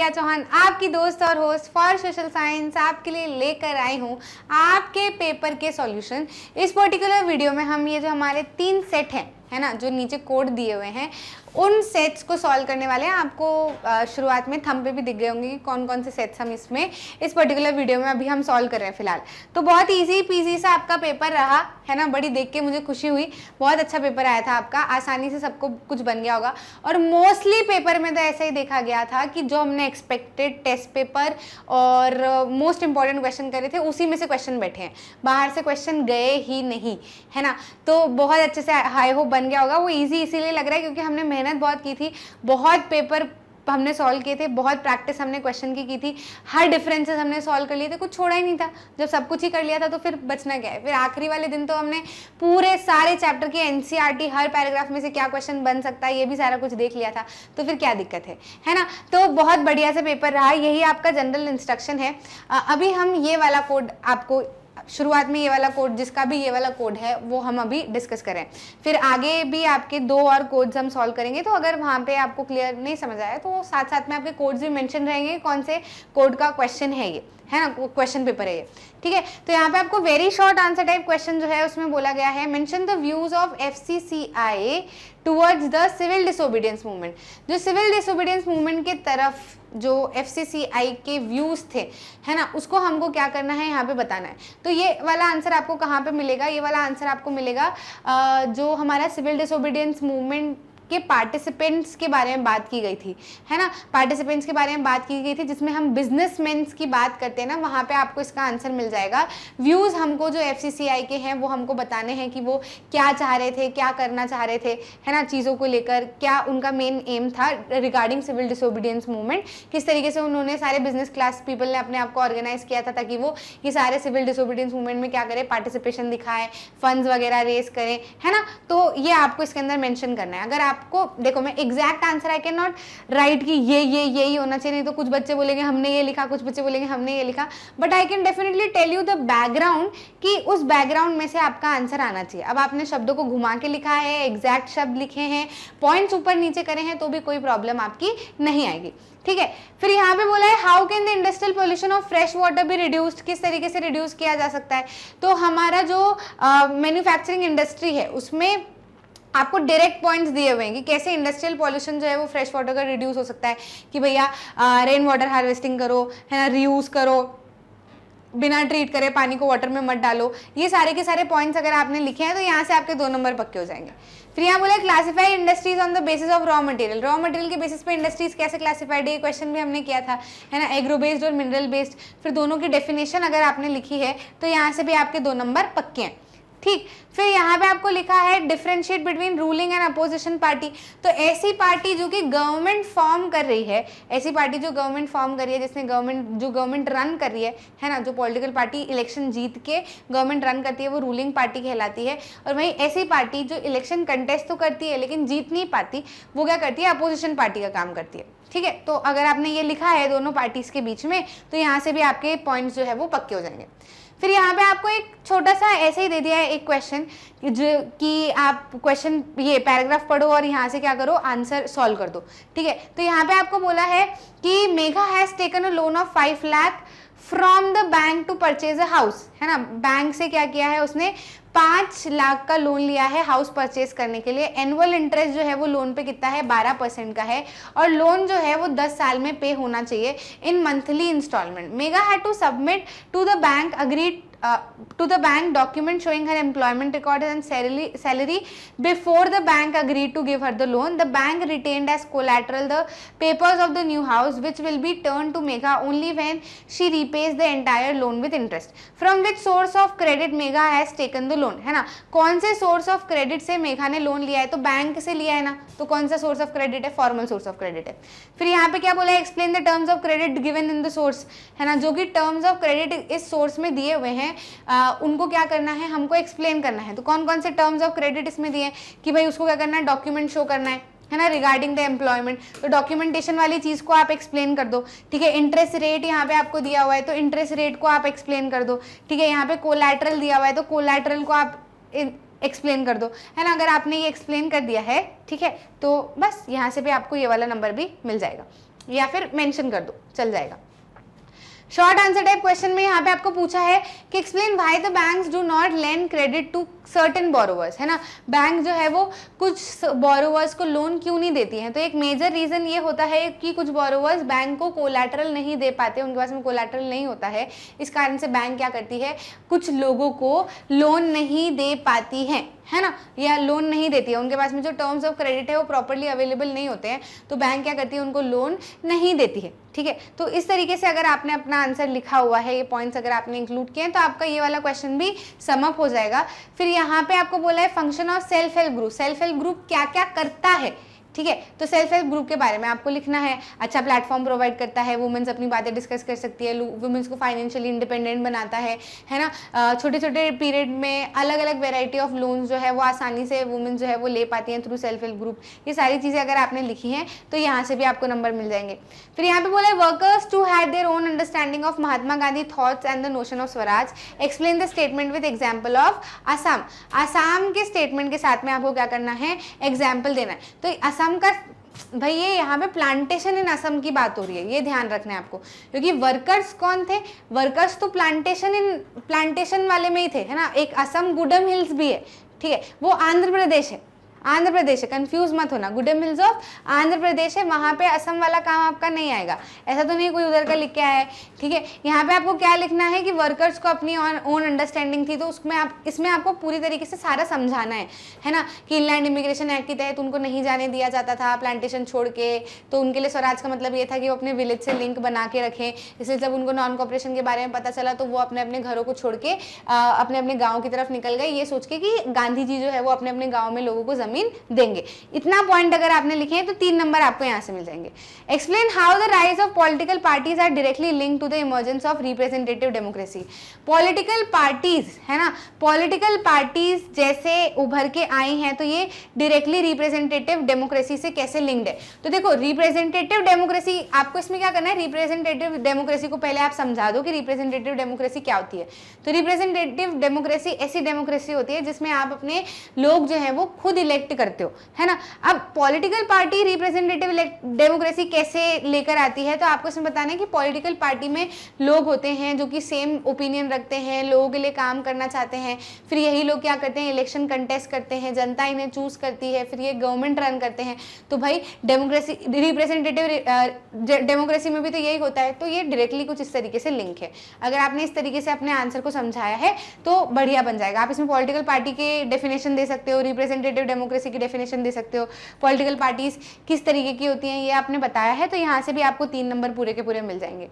प्रिया चौहान, आपकी दोस्त और होस्ट फॉर सोशल साइंस, आपके लिए लेकर आई हूँ आपके पेपर के सॉल्यूशन। इस पर्टिकुलर वीडियो में हम ये जो हमारे 3 सेट हैं, है ना, जो नीचे कोड दिए हुए हैं, उन सेट्स को सॉल्व करने वाले हैं। आपको शुरुआत में थंब पे भी दिख गए होंगे कि कौन कौन से सेट्स हम इसमें इस पर्टिकुलर वीडियो में अभी हम सॉल्व कर रहे हैं फिलहाल। तो बहुत इजी पीजी सा आपका पेपर रहा है ना, बड़ी देख के मुझे खुशी हुई, बहुत अच्छा पेपर आया था आपका, आसानी से सबको कुछ बन गया होगा। और मोस्टली पेपर में तो ऐसा ही देखा गया था कि जो हमने एक्सपेक्टेड टेस्ट पेपर और मोस्ट इंपॉर्टेंट क्वेश्चन करे थे उसी में से क्वेश्चन बैठे हैं, बाहर से क्वेश्चन गए ही नहीं, है ना। तो बहुत अच्छे से हाई होप बन गया होगा। वो ईजी इसीलिए लग रहा है क्योंकि हमने मेहनत बहुत की थी, बहुत पेपर हमने सॉल्व किए थे, बहुत प्रैक्टिस हमने क्वेश्चन की थी, हर डिफरेंसेस हमने सॉल्व कर लिए थे, कुछ छोड़ा ही नहीं था। जब सब कुछ ही कर लिया था तो फिर बचना क्या है। फिर आखिरी वाले दिन तो हमने पूरे सारे चैप्टर के एनसीईआरटी, हर पैराग्राफ में से क्या क्वेश्चन बन सकता है ये भी सारा कुछ देख लिया था, तो फिर क्या दिक्कत है ना। तो बहुत बढ़िया से पेपर रहा, यही आपका जनरल इंस्ट्रक्शन है। अभी हम ये वाला कोड आपको शुरुआत में, ये वाला कोड जिसका भी ये वाला कोड है वो हम अभी डिस्कस करें, फिर आगे भी आपके 2 और कोड्स हम सॉल्व करेंगे। तो अगर वहाँ पे आपको क्लियर नहीं समझ आया तो साथ साथ में आपके कोड्स भी मेंशन रहेंगे, कौन से कोड का क्वेश्चन है ये, है ना, क्वेश्चन पेपर है ये, ठीक है। तो यहाँ पे आपको very short answer type question जो है उसमें बोला गया है, mention the views of FICCI towards the civil disobedience movement. जो सिविल डिसोबीडियंस मूवमेंट के तरफ जो एफसीसीआई के व्यूज थे, है ना, उसको हमको क्या करना है यहाँ पे बताना है। तो ये वाला आंसर आपको कहाँ पे मिलेगा, ये वाला आंसर आपको मिलेगा जो हमारा सिविल डिसोबीडियंस मूवमेंट के पार्टिसिपेंट्स के बारे में बात की गई थी, है ना, पार्टिसिपेंट्स के बारे में बात की गई थी जिसमें हम बिजनेसमैन की बात करते हैं ना, वहाँ पे आपको इसका आंसर मिल जाएगा। व्यूज़ हमको जो एफसीसीआई के हैं वो हमको बताने हैं कि वो क्या चाह रहे थे, क्या करना चाह रहे थे, है ना, चीज़ों को लेकर क्या उनका मेन एम था रिगार्डिंग सिविल डिसोबीडियंस मूवमेंट, किस तरीके से उन्होंने सारे बिजनेस क्लास पीपल ने अपने आप को ऑर्गेनाइज किया था ताकि वो ये सारे सिविल डिसोबीडियंस मूवमेंट में क्या करें, पार्टिसिपेशन दिखाएं, फंड्स वगैरह रेस करें, है ना। तो ये आपको इसके अंदर मेंशन करना है। अगर आपको देखो, मैं exact answer I can not right कि ये यही होना चाहिए, नहीं तो कुछ बच्चे बोलेंगे हमने ये लिखा, कुछ बच्चे बोलेंगे हमने ये लिखा, but I can definitely tell you the background कि उस बैकग्राउंड में से आपका आंसर आना चाहिए। अब आपने शब्दों को घुमा के लिखा है, एग्जैक्ट शब्द लिखे हैं, पॉइंट्स ऊपर नीचे करे हैं, तो भी कोई प्रॉब्लम आपकी नहीं आएगी, ठीक है। फिर यहाँ पे बोला है how can the industrial pollution of fresh water be reduced, किस तरीके से रिड्यूस किया जा सकता है। तो हमारा जो मैन्युफैक्चरिंग इंडस्ट्री है उसमें आपको डायरेक्ट पॉइंट्स दिए हुए हैं कि कैसे इंडस्ट्रियल पॉल्यूशन जो है वो फ्रेश वाटर का रिड्यूस हो सकता है, कि भैया रेन वाटर हार्वेस्टिंग करो, है ना, रीयूज करो, बिना ट्रीट करे पानी को वाटर में मत डालो। ये सारे के सारे पॉइंट्स अगर आपने लिखे हैं तो यहाँ से आपके 2 नंबर पक्के हो जाएंगे। फिर यहाँ बोला classify industries on the basis of raw material, raw material के बेसिस पे इंडस्ट्रीज कैसे क्लासिफाइड है, ये क्वेश्चन भी हमने किया था, है ना, एग्रो बेस्ड और मिनरल बेस्ड। फिर दोनों की डेफिनेशन अगर आपने लिखी है तो यहाँ से भी आपके 2 नंबर पक्के हैं, ठीक। फिर यहाँ पे आपको लिखा है differentiate between ruling and opposition party. तो ऐसी पार्टी जो कि गवर्नमेंट फॉर्म कर रही है, ऐसी पार्टी जो गवर्नमेंट फॉर्म कर रही है, जिसने गवर्नमेंट रन कर रही है ना, जो पॉलिटिकल पार्टी इलेक्शन जीत के गवर्नमेंट रन करती है वो रूलिंग पार्टी कहलाती है। और वहीं ऐसी पार्टी जो इलेक्शन कंटेस्ट तो करती है लेकिन जीत नहीं पाती, वो क्या करती है, अपोजिशन पार्टी का काम करती है, ठीक है। तो अगर आपने ये लिखा है दोनों पार्टीज के बीच में तो यहाँ से भी आपके पॉइंट्स जो है वो पक्के हो जाएंगे। फिर यहाँ पे आपको एक छोटा सा ऐसे ही दे दिया है एक क्वेश्चन, जो कि आप क्वेश्चन ये पैराग्राफ पढ़ो और यहाँ से क्या करो, आंसर सॉल्व कर दो, ठीक है। तो यहाँ पे आपको बोला है कि Megha has taken a loan of 5 lakh from the bank to purchase a house, है ना, बैंक से क्या किया है उसने, 5 लाख का लोन लिया है हाउस परचेज करने के लिए। एनुअल इंटरेस्ट जो है वो लोन पे कितना है, 12% का है, और लोन जो है वो 10 साल में पे होना चाहिए in monthly installment. Megha had to submit to the bank agreed to the bank document showing her employment record and salary before the bank agreed to give her the loan. The bank retained as collateral the papers of the new house which will be turned to Megha only when she repays the entire loan with interest. From which source of credit Megha has taken the loan, है ना, कौन से source of credit से मेघा ने loan लिया है, तो bank से लिया है ना, तो कौन सा source of credit है, फॉर्मल source of credit है। फिर यहाँ पे क्या बोला है, explain the terms of credit given in the source, है ना, जो कि terms of credit इस source में दिए हुए हैं उनको क्या करना है, हमको एक्सप्लेन करना है। तो कौन कौन से टर्म्स ऑफ क्रेडिट इसमें दिए हैं कि भाई उसको क्या करना है, डॉक्यूमेंट शो करना है ना, रिगार्डिंग द एम्प्लॉयमेंट। तो डॉक्यूमेंटेशन वाली चीज को आप एक्सप्लेन कर दो, ठीक है। इंटरेस्ट रेट यहाँ पे आपको दिया हुआ है तो इंटरेस्ट रेट को आप एक्सप्लेन कर दो, ठीक है। यहाँ पे कोलैटरल दिया हुआ है तो कोलैटरल को आप एक्सप्लेन कर दो, है ना। अगर आपने ये एक्सप्लेन कर दिया है, ठीक है, तो बस यहाँ से भी आपको ये वाला नंबर भी मिल जाएगा, या फिर मेंशन कर दो, चल जाएगा। शॉर्ट आंसर टाइप क्वेश्चन में यहाँ पे आपको पूछा है कि explain why the banks do not lend credit to certain borrowers, है ना, बैंक जो है वो कुछ बोरोवर्स को लोन क्यों नहीं देती हैं। तो एक मेजर रीजन ये होता है कि कुछ बोरोवर्स बैंक को कोलैटरल नहीं दे पाते, उनके पास में कोलैटरल नहीं होता है, इस कारण से बैंक क्या करती है, कुछ लोगों को लोन नहीं दे पाती है ना, या लोन नहीं देती है, उनके पास में जो टर्म्स ऑफ क्रेडिट है वो प्रॉपर्ली अवेलेबल नहीं होते हैं, तो बैंक क्या करती है, उनको लोन नहीं देती है। ठीक है, तो इस तरीके से अगर आपने अपना आंसर लिखा हुआ है, ये पॉइंट्स अगर आपने इंक्लूड किए हैं, तो आपका ये वाला क्वेश्चन भी सम अप हो जाएगा। फिर यहाँ पे आपको बोला है function of self help group, self help group क्या क्या करता है। ठीक है, तो सेल्फ हेल्प ग्रुप के बारे में आपको लिखना है, अच्छा प्लेटफॉर्म प्रोवाइड करता है, वुमेन्स अपनी बातें डिस्कस कर सकती है, वुमेन्स को फाइनेंशियली इंडिपेंडेंट बनाता है ना, छोटे छोटे पीरियड में अलग अलग वेराइटी ऑफ लोन्स जो है वो आसानी से वुमेन जो है वो ले पाती हैं थ्रू सेल्फ हेल्प ग्रुप। ये सारी चीज़ें अगर आपने लिखी हैं तो यहाँ से भी आपको नंबर मिल जाएंगे। फिर यहाँ पे बोला है workers to had their own understanding of Mahatma Gandhi thoughts and the notion of swaraj, explain the statement with example of Assam. Assam के स्टेटमेंट के साथ में आपको क्या करना है, एग्जाम्पल देना है। तो असम का भाई ये यहाँ पे प्लांटेशन इन असम की बात हो रही है, ये ध्यान रखना है आपको, क्योंकि वर्कर्स कौन थे, वर्कर्स तो प्लांटेशन वाले में ही थे, है ना। एक असम गुडम हिल्स भी है, ठीक है, वो आंध्र प्रदेश है, आंध्र प्रदेश है, कंफ्यूज मत होना, गुडम हिल्स ऑफ आंध्र प्रदेश है, वहां पे असम वाला काम आपका नहीं आएगा, ऐसा तो नहीं कोई उधर का लिख के आया है। ठीक है, यहाँ पे आपको क्या लिखना है कि वर्कर्स को अपनी ओन अंडरस्टैंडिंग थी, तो उसमें इसमें आपको पूरी तरीके से सारा समझाना है ना, कि इनलैंड इमिग्रेशन एक्ट के तहत उनको नहीं जाने दिया जाता था प्लांटेशन छोड़ के, तो उनके लिए स्वराज का मतलब ये था कि वो अपने विलेज से लिंक बना के रखें, इसलिए जब उनको नॉन कॉपरेशन के बारे में पता चला तो वो अपने अपने घरों को छोड़ के अपने अपने गाँव की तरफ निकल गए, ये सोच के कि गांधी जी जो है वो अपने अपने गाँव में लोगों को जमीन देंगे। इतना पॉइंट अगर आपने लिखे हैं तो 3 नंबर आपको यहां से मिल जाएंगे। Explain how the rise of political parties are directly linked to the emergence of representative democracy. Political parties, है ना, पॉलिटिकल पार्टीज जैसे उभर के आई हैं तो ये डायरेक्टली रिप्रेजेंटेटिव डेमोक्रेसी से कैसे लिंक्ड है। तो देखो रिप्रेजेंटेटिव डेमोक्रेसी, आपको इसमें क्या करना है, रिप्रेजेंटेटिव डेमोक्रेसी को पहले आप समझा दो कि रिप्रेजेंटेटिव डेमोक्रेसी क्या होती है। तो रिप्रेजेंटेटिव डेमोक्रेसी ऐसी डेमोक्रेसी होती है जिसमें आप अपने लोग जो है वो खुद इलेक्ट करते हो, है ना। अब पॉलिटिकल पार्टी रिप्रेजेंटेटिव डेमोक्रेसी कैसे लेकर आती है, तो आपको इसमें बताना है कि पॉलिटिकल पार्टी में लोग होते हैं जो कि सेम ओपिनियन रखते हैं, लोगों के लिए काम करना चाहते हैं, फिर यही लोग क्या करते हैं, इलेक्शन कंटेस्ट करते हैं, जनता इन्हें चूज करती है, फिर ये गवर्नमेंट रन करते हैं। तो भाई डेमोक्रेसी, रिप्रेजेंटेटिव डेमोक्रेसी में भी तो यही होता है, तो ये डायरेक्टली कुछ इस तरीके से लिंक है। अगर आपने इस तरीके से अपने आंसर को समझाया है तो बढ़िया बन जाएगा। आप इसमें पॉलिटिकल पार्टी के डेफिनेशन दे सकते हो, रिप्रेजेंटेटिव डेमोक्रेसी की डेफिनेशन दे सकते हो, पॉलिटिकल पार्टीज किस तरीके की होती हैं ये आपने बताया है, तो यहाँ से भी आपको 3 नंबर पूरे के पूरे मिल जाएंगे।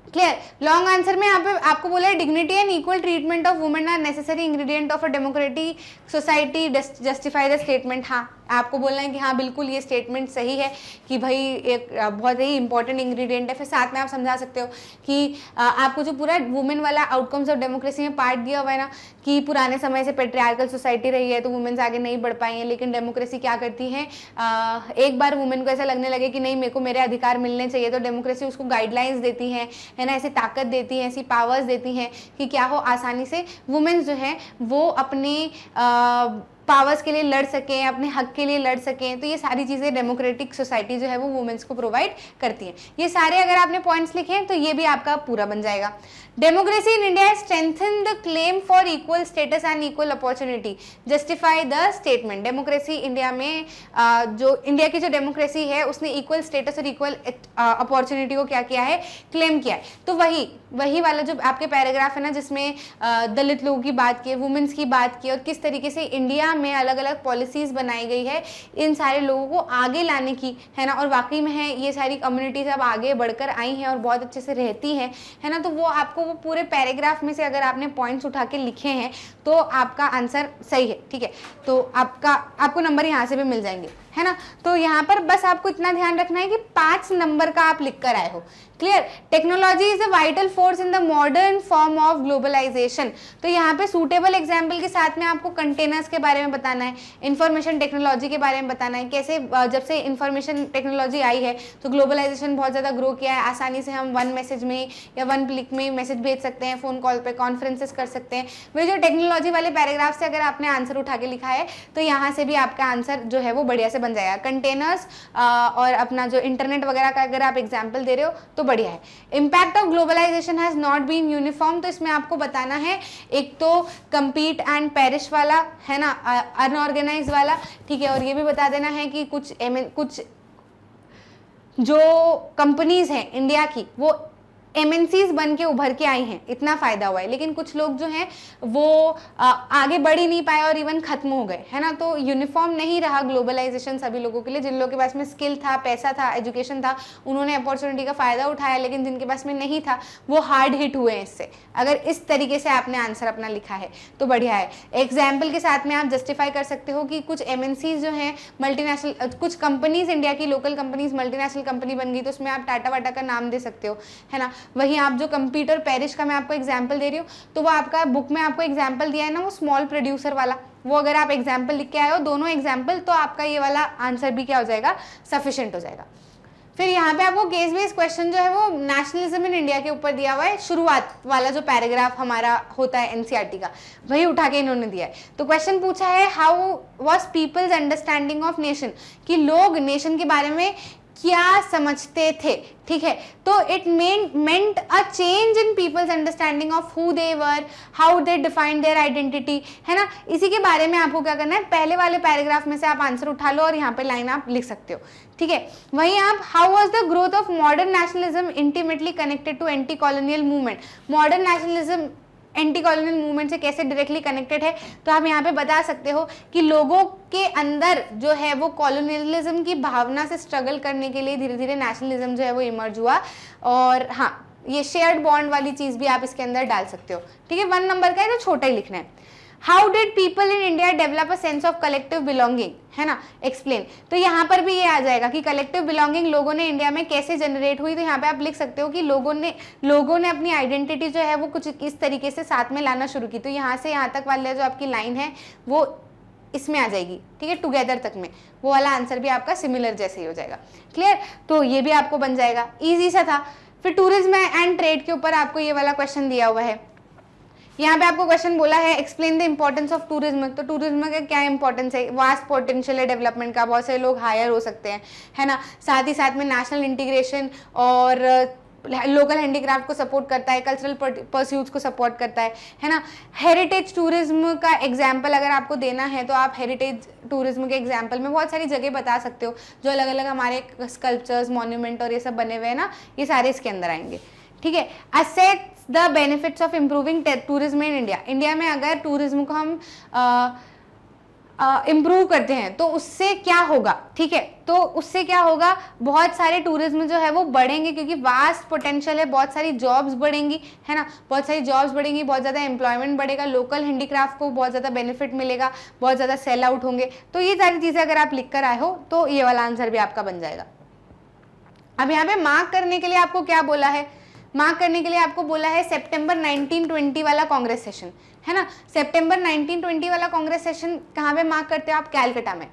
क्लियर। लॉन्ग आंसर में यहाँ पे आपको बोला है dignity and equal treatment of women are necessary ingredient of a democratic society, justify the statement. हाँ, आपको बोलना है कि हाँ बिल्कुल ये स्टेटमेंट सही है कि भाई एक बहुत ही इंपॉर्टेंट इंग्रेडिएंट है। फिर साथ में आप समझा सकते हो कि आपको जो पूरा वुमेन वाला आउटकम्स ऑफ डेमोक्रेसी में पार्ट दिया हुआ है ना, कि पुराने समय से पेट्रियार्कल सोसाइटी रही है तो वुमेन्स आगे नहीं बढ़ पाई हैं, लेकिन डेमोक्रेसी क्या करती है, एक बार वुमेन को ऐसा लगने लगे कि नहीं मेरे को मेरे अधिकार मिलने चाहिए, तो डेमोक्रेसी उसको गाइडलाइंस देती है ना, ऐसी ताकत देती है, ऐसी पावर्स देती हैं कि क्या हो आसानी से वुमेन्स जो है वो अपने पावर्स के लिए लड़ सकें, अपने हक के लिए लड़ सकें। तो ये सारी चीज़ें डेमोक्रेटिक सोसाइटी जो है वो वुमेन्स को प्रोवाइड करती है। ये सारे अगर आपने पॉइंट्स लिखे हैं तो ये भी आपका पूरा बन जाएगा। Democracy in India strengthen the claim for equal status and equal opportunity, justify the statement. Democracy India में जो इंडिया की जो डेमोक्रेसी है उसने इक्वल स्टेटस और इक्वल अपॉर्चुनिटी को क्या किया है, क्लेम किया है। तो वही वाला जो आपके पैराग्राफ है ना जिसमें दलित लोगों की बात की, वुमेन्स की बात की और किस तरीके से इंडिया में अलग अलग पॉलिसीज बनाई गई है इन सारे लोगों को आगे लाने की, है ना। और वाकई में है ये सारी कम्युनिटीज अब आगे बढ़कर आई हैं और बहुत अच्छे से रहती हैं, है ना। तो वो आपको वो पूरे पैराग्राफ में से अगर आपने पॉइंट्स उठा के लिखे हैं तो आपका आंसर सही है, ठीक है। तो आपको नंबर यहाँ से भी मिल जाएंगे, है ना। तो यहाँ पर बस आपको इतना ध्यान रखना है कि 5 नंबर का आप लिख कर आए हो। Clear. Technology is a vital force in the modern form of globalisation. तो यहाँ पे सूटेबल एग्जाम्पल के साथ में आपको कंटेनर्स के बारे में बताना है, इंफॉर्मेशन टेक्नोलॉजी के बारे में बताना है, कैसे जब से इंफॉर्मेशन टेक्नोलॉजी आई है तो ग्लोबलाइजेशन बहुत ज़्यादा ग्रो किया है। आसानी से हम 1 मैसेज में या 1 क्लिक में मैसेज भेज सकते हैं, फ़ोन कॉल पे कॉन्फ्रेंसेस कर सकते हैं। वही जो टेक्नोलॉजी वाले पैराग्राफ से अगर आपने आंसर उठा के लिखा है तो यहाँ से भी आपका आंसर जो है वो बढ़िया से ऐसे बन जाएगा। कंटेनर्स और अपना जो इंटरनेट वगैरह का अगर आप एग्जाम्पल दे रहे हो तो बढ़िया है। Impact of globalisation has not been uniform, तो इसमें आपको बताना है एक तो कम्पीट एंड पेरिश वाला है ना, अनऑर्गेनाइज वाला, ठीक है, और ये भी बता देना है कि कुछ जो कंपनीज हैं इंडिया की वो MNCs बन के उभर के आई हैं, इतना फायदा हुआ है, लेकिन कुछ लोग जो हैं वो आगे बढ़ ही नहीं पाए और इवन खत्म हो गए, है ना। तो यूनिफॉर्म नहीं रहा ग्लोबलाइजेशन सभी लोगों के लिए। जिन लोगों के पास में स्किल था, पैसा था, एजुकेशन था, उन्होंने अपॉर्चुनिटी का फायदा उठाया, लेकिन जिनके पास में नहीं था वो हार्ड हिट हुए हैं इससे। अगर इस तरीके से आपने आंसर अपना लिखा है तो बढ़िया है। एग्जाम्पल के साथ में आप जस्टिफाई कर सकते हो कि कुछ MNCs जो हैं मल्टीनेशनल, कुछ कंपनीज इंडिया की लोकल कंपनीज मल्टीनेशनल कंपनी बन गई, तो उसमें आप टाटा वाटा का नाम दे सकते हो, है ना। वहीं आप जो कंप्यूटर पेरिश का मैं आपको एग्जांपल दे रही हूँ, तो वो आपका बुक में आपको एग्जांपल दिया है ना, वो स्मॉल प्रोड्यूसर वाला, वो अगर आप एग्जांपल लिख के आए हो दोनों एग्जांपल, तो आपका ये वाला आंसर भी क्या हो जाएगा, सफिशिएंट हो जाएगा। फिर यहाँ पे आपको केस बेस्ड क्वेश्चन जो है वो नेशनलिज्म इन इंडिया के ऊपर दिया हुआ है। शुरुआत वाला जो पैराग्राफ हमारा होता है NCERT का, वही उठा के इन्होंने दिया है। तो क्वेश्चन पूछा है how was people's understanding of nation, कि लोग नेशन के बारे में क्या समझते थे, ठीक है। तो it meant a change in people's understanding of who they were, how they define their identity, है ना। इसी के बारे में आपको क्या करना है, पहले वाले पैराग्राफ में से आप आंसर उठा लो और यहाँ पे लाइन आप लिख सकते हो, ठीक है। वहीं आप how was the growth of modern nationalism intimately connected to anti colonial movement, modern nationalism anti colonial movement से कैसे डायरेक्टली कनेक्टेड है, तो आप यहाँ पे बता सकते हो कि लोगों के अंदर जो है वो कॉलोनियलिज्म की भावना से स्ट्रगल करने के लिए धीरे धीरे नेशनलिज्म जो है वो इमर्ज हुआ। और हाँ, ये शेयर्ड बॉन्ड वाली चीज भी आप इसके अंदर डाल सकते हो, ठीक है। 1 नंबर का है तो छोटा ही लिखना है। How did people in India develop a sense of collective belonging, है ना, एक्सप्लेन। तो यहाँ पर भी ये आ जाएगा कि कलेक्टिव बिलोंगिंग लोगों ने इंडिया में कैसे जनरेट हुई। तो यहाँ पे आप लिख सकते हो कि लोगों ने अपनी आइडेंटिटी जो है वो कुछ इस तरीके से साथ में लाना शुरू की। तो यहाँ से यहाँ तक वाला जो आपकी लाइन है वो इसमें आ जाएगी, ठीक है, टुगेदर तक में, वो वाला आंसर भी आपका सिमिलर जैसे ही हो जाएगा। क्लियर, तो ये भी आपको बन जाएगा, ईजी सा था। फिर टूरिज्म एंड ट्रेड के ऊपर आपको ये वाला क्वेश्चन दिया हुआ है। यहाँ पे आपको क्वेश्चन बोला है explain the importance of tourism. तो टूरिज्म का क्या इंपॉर्टेंस है, वास्ट पोटेंशियल है डेवलपमेंट का, बहुत सारे लोग हायर हो सकते हैं, है ना। साथ ही साथ में नेशनल इंटीग्रेशन और लोकल हैंडीक्राफ्ट को सपोर्ट करता है, कल्चरल परस्यूट्स को सपोर्ट करता है ना। हेरिटेज टूरिज्म का एग्जाम्पल अगर आपको देना है तो आप हेरिटेज टूरिज्म के एग्जाम्पल में बहुत सारी जगह बता सकते हो, जो अलग अलग हमारे स्कल्पचर्स, मॉन्यूमेंट और ये सब बने हुए हैं ना, ये सारे इसके अंदर आएंगे, ठीक है। Assets the benefits of improving tourism in India, India में अगर टूरिज्म को हम इम्प्रूव करते हैं तो उससे क्या होगा, ठीक है। तो उससे क्या होगा, बहुत सारे टूरिज्म जो है वो बढ़ेंगे, क्योंकि वास्ट पोटेंशियल है, बहुत सारी जॉब्स बढ़ेंगी, है ना, बहुत सारी जॉब्स बढ़ेंगी, बहुत ज़्यादा एम्प्लॉयमेंट बढ़ेगा, लोकल हैंडीक्राफ्ट को बहुत ज़्यादा बेनिफिट मिलेगा, बहुत ज़्यादा सेल आउट होंगे। तो ये सारी चीज़ें अगर आप लिख कर आए हो तो ये वाला आंसर भी आपका बन जाएगा। अब यहाँ पे मार्क करने के लिए आपको क्या बोला है, मार्क करने के लिए आपको बोला है सितंबर 1920 वाला कांग्रेस सेशन, है ना। सितंबर 1920 वाला कांग्रेस सेशन कहाँ पे मार्क करते हो आप, कैलकाटा में,